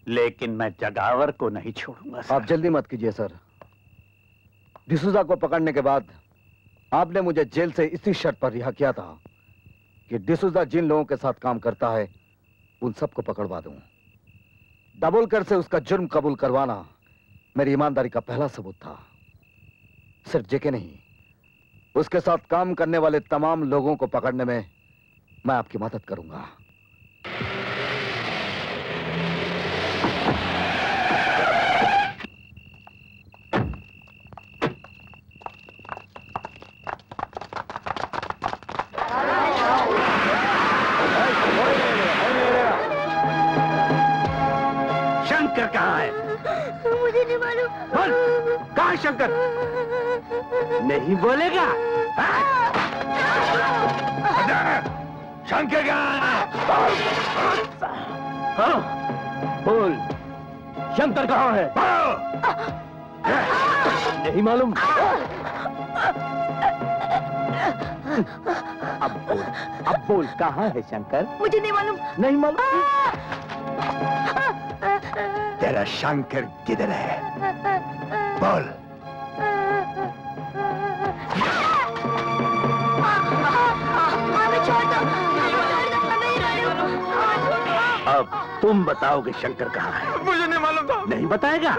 लेकिन मैं जगावर को नहीं छोड़ूंगा सर। आप जल्दी मत कीजिए सर। डिसूजा को पकड़ने के बाद आपने मुझे जेल से इसी शर्त पर रिहा किया था कि डिसूजा जिन लोगों के साथ काम करता है उन सबको पकड़वा दूं। दाभोलकर से उसका जुर्म कबूल करवाना मेरी ईमानदारी का पहला सबूत था। सिर्फ जेके नहीं, उसके साथ काम करने वाले तमाम लोगों को पकड़ने में मैं आपकी मदद करूंगा। शंकर कहाँ है? मुझे नहीं मालूम। बोल, कहाँ है शंकर? नहीं बोलेगा? शंकर कहाँ है? हाँ, बोल, शंकर कहाँ है? नहीं मालूम? अब बोल कहाँ है शंकर? मुझे नहीं मालूम। नहीं मालूम? तेरा शंकर किधर है? बोल। अब तुम बताओगे शंकर कहाँ है? मुझे नहीं मालूम था। नहीं बताएगा?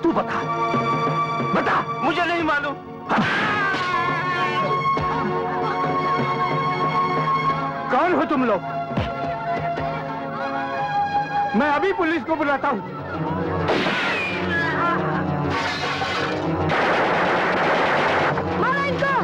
तू बता, बता। मुझे नहीं मालूम। कौन हो तुम लोग? मैं अभी पुलिस को बुलाता हूँ। मारो इनको।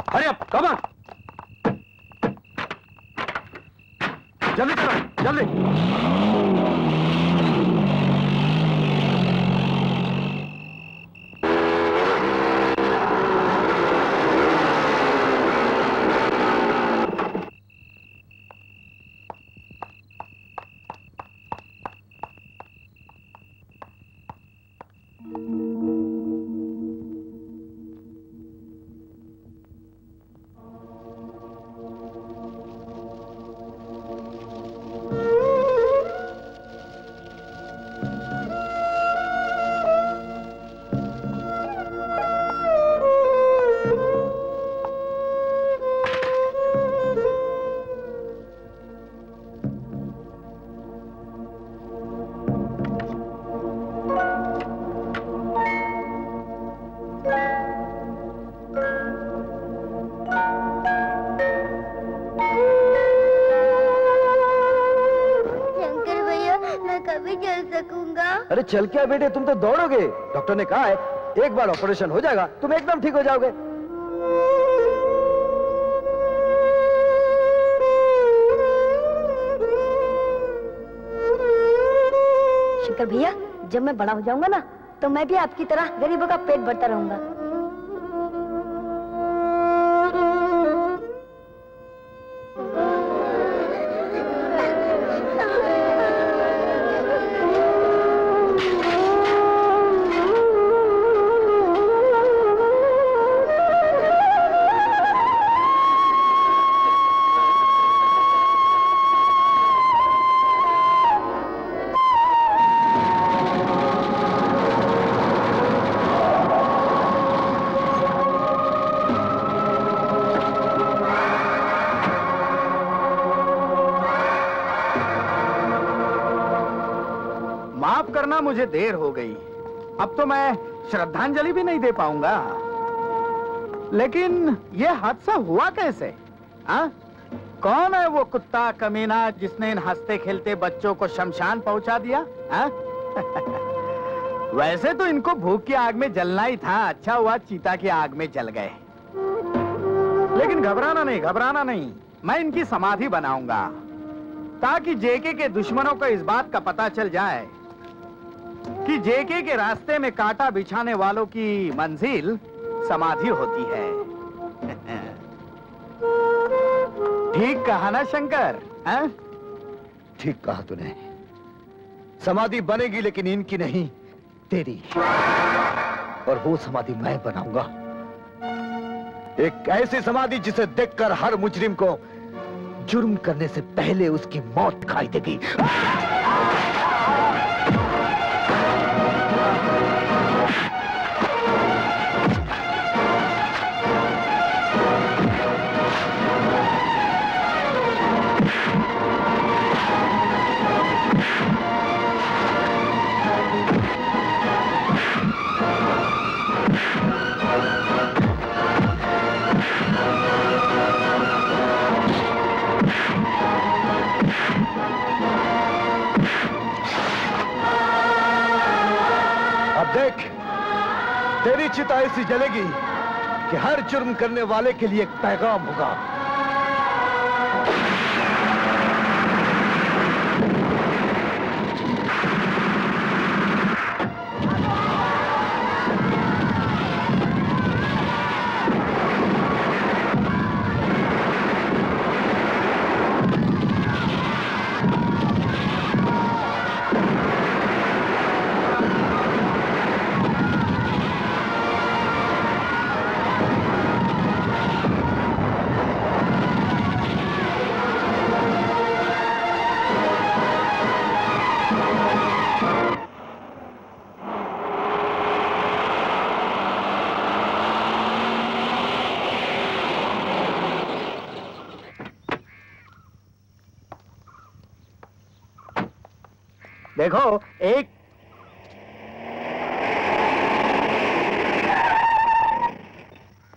Hurry up, come on. जल्दी करो, जल्दी। चल क्या बेटे, तुम तो दौड़ोगे। डॉक्टर ने कहा है एक बार ऑपरेशन हो जाएगा तुम एकदम ठीक हो जाओगे। शंकर भैया, जब मैं बड़ा हो जाऊंगा ना तो मैं भी आपकी तरह गरीबों का पेट भरता रहूंगा। मुझे देर हो गई, अब तो मैं श्रद्धांजलि भी नहीं दे पाऊंगा। लेकिन ये हादसा हुआ कैसे? कौन है वो कुत्ता कमीना जिसने इन हंसते खेलते बच्चों को शमशान पहुंचा दिया? वैसे तो इनको भूख की आग में जलना ही था, अच्छा हुआ चीता की आग में जल गए। लेकिन घबराना नहीं, घबराना नहीं, मैं इनकी समाधि बनाऊंगा ताकि जेके के दुश्मनों को इस बात का पता चल जाए कि जेके के रास्ते में कांटा बिछाने वालों की मंजिल समाधि होती है। ठीक कहा ना शंकर? ठीक कहा तूने। समाधि बनेगी लेकिन इनकी नहीं, तेरी। और वो समाधि मैं बनाऊंगा, एक ऐसी समाधि जिसे देखकर हर मुजरिम को जुर्म करने से पहले उसकी मौत दिखाई देगी। देख, तेरी चिता ऐसी जलेगी कि हर जुर्म करने वाले के लिए एक पैगाम होगा। देखो, एक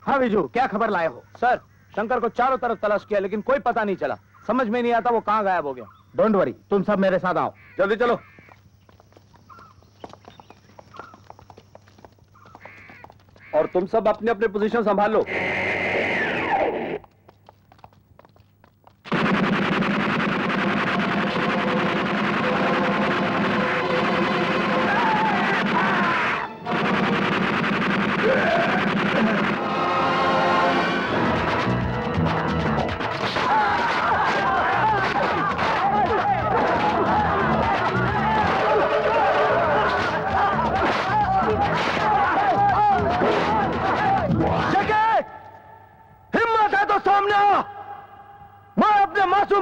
हाँ विजू, क्या खबर लाए हो? सर, शंकर को चारों तरफ तलाश किया लेकिन कोई पता नहीं चला, समझ में नहीं आता वो कहां गायब हो गया। डोंट वरी, तुम सब मेरे साथ आओ। जल्दी चलो। और तुम सब अपने अपने पोजीशन संभाल लो।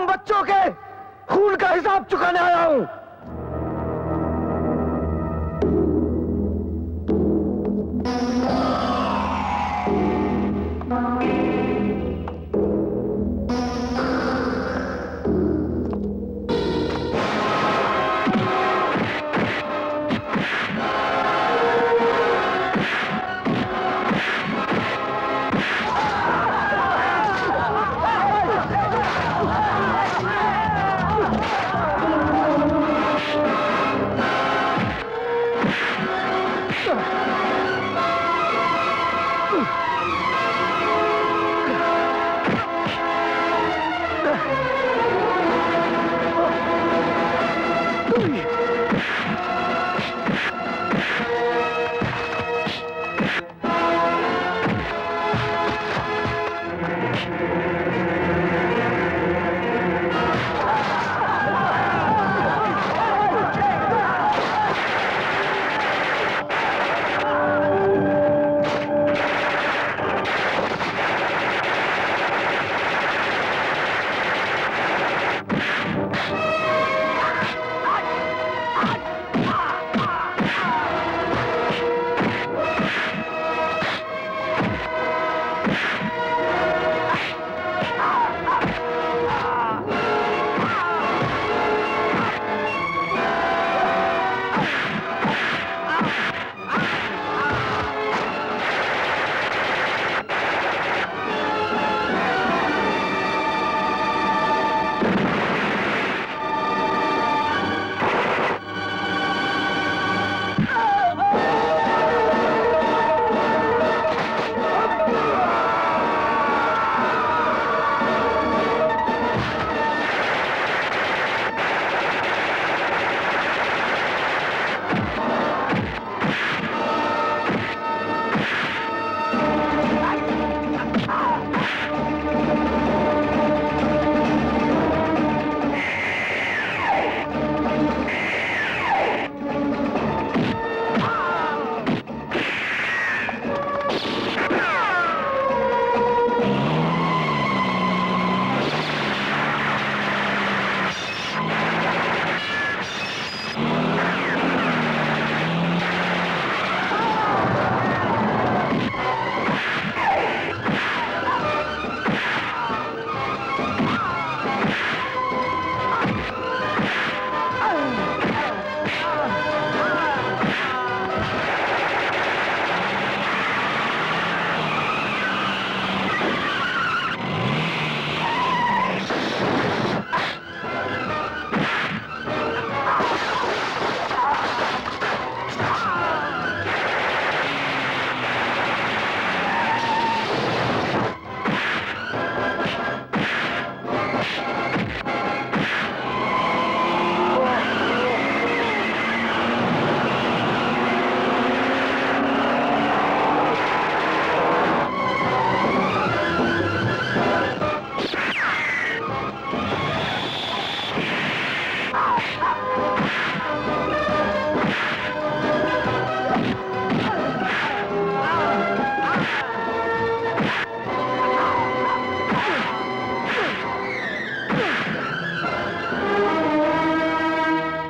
बच्चों के खून का हिसाब चुकाने आया हूं।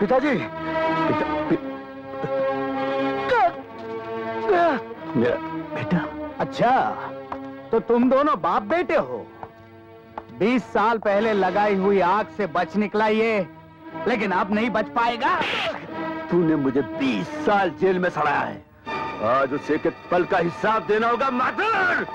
पिताजी बेटा। अच्छा, तो तुम दोनों बाप बेटे हो। 20 साल पहले लगाई हुई आग से बच निकला ये, लेकिन अब नहीं बच पाएगा। तूने मुझे 20 साल जेल में सड़ाया है, आज उसे एक पल का हिसाब देना होगा माधर।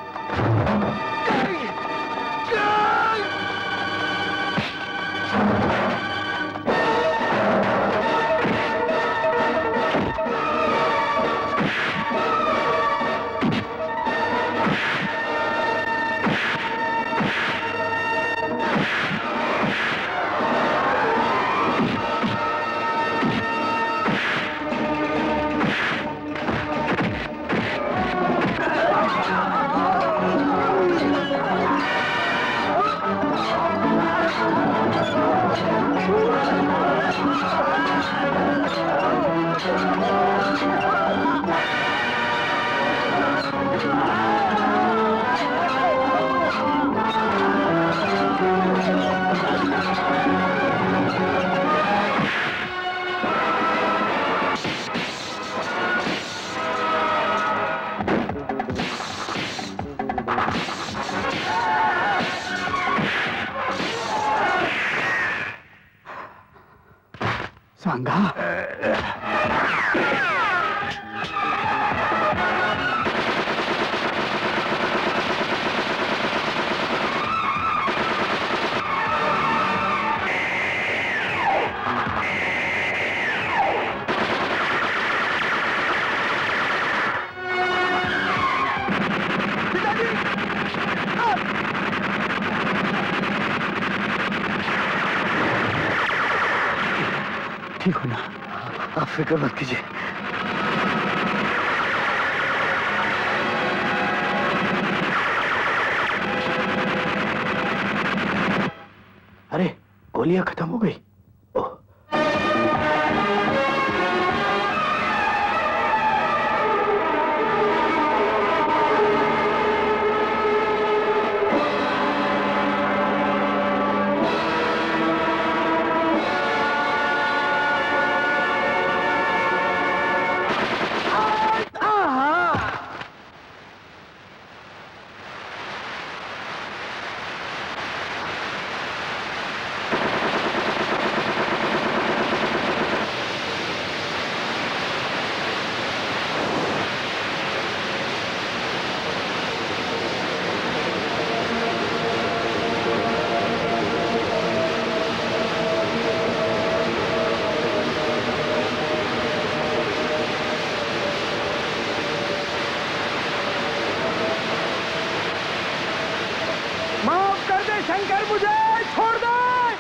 सांगा, ठीक हो ना? आप फिक्र मत कीजिए। अरे गोलियां खत्म हो गई।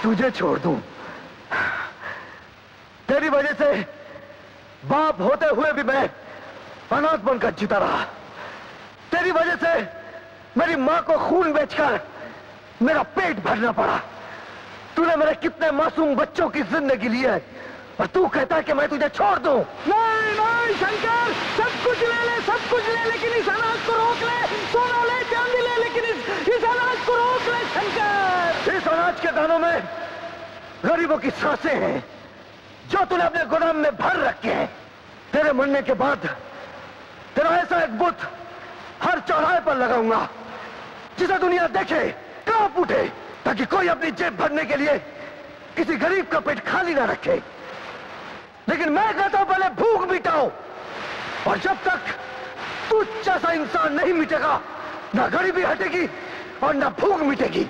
तुझे छोड़ दूं? तेरी वजह से बाप होते हुए भी मैं अनाथ बनकर जीता रहा। तेरी वजह से मेरी मां को खून बेचकर मेरा पेट भरना पड़ा। तूने मेरे कितने मासूम बच्चों की जिंदगी ली है और तू कहता है कि मैं तुझे छोड़ दूं? नहीं नहीं शंकर, सब कुछ ले ले, सब कुछ ले, लेकिन इस अनाज को रोक ले। सोना ले, चांदी ले, लेकिन इस अनाज को रोक ले शंकर। इस अनाज के दानों में गरीबों की सांसें हैं जो तूने अपने गोदाम में भर रखे हैं। तेरे मरने के बाद तेरा ऐसा एक बुत हर चौराहे पर लगाऊंगा जिसे दुनिया देखे, कांप उठे, ताकि कोई अपनी जेब भरने के लिए किसी गरीब का पेट खाली ना रखे। लेकिन मैं कहता हूं पहले भूख मिटाओ, और जब तक तू जैसा इंसान नहीं मिटेगा ना गरीबी हटेगी और ना भूख मिटेगी।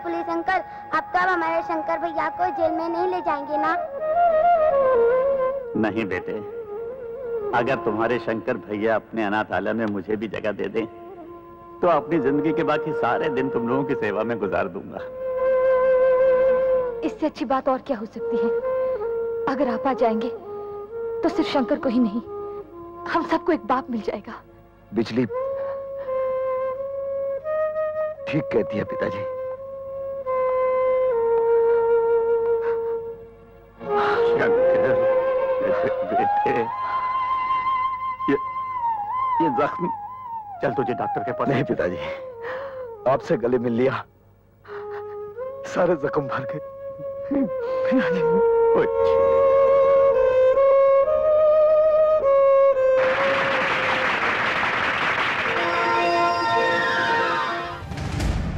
पुलिस अंकल, आप तो अब हमारे शंकर भैया को जेल में नहीं ले जाएंगे ना? नहीं बेटे, अगर तुम्हारे शंकर भैया अपने अनाथालय में मुझे भी जगह दे दें तो अपनी जिंदगी के बाकी सारे दिन तुम लोगों की सेवा में गुजार दूंगा। इससे अच्छी बात और क्या हो सकती है? अगर आप आ जाएंगे तो सिर्फ शंकर को ही नहीं, हम सबको एक बाप मिल जाएगा। बिजली ठीक कहती है पिताजी। जख्म। चल तुझे डॉक्टर के पास। नहीं पिताजी, आपसे गले मिल लिया, सारे जख्म भर गए।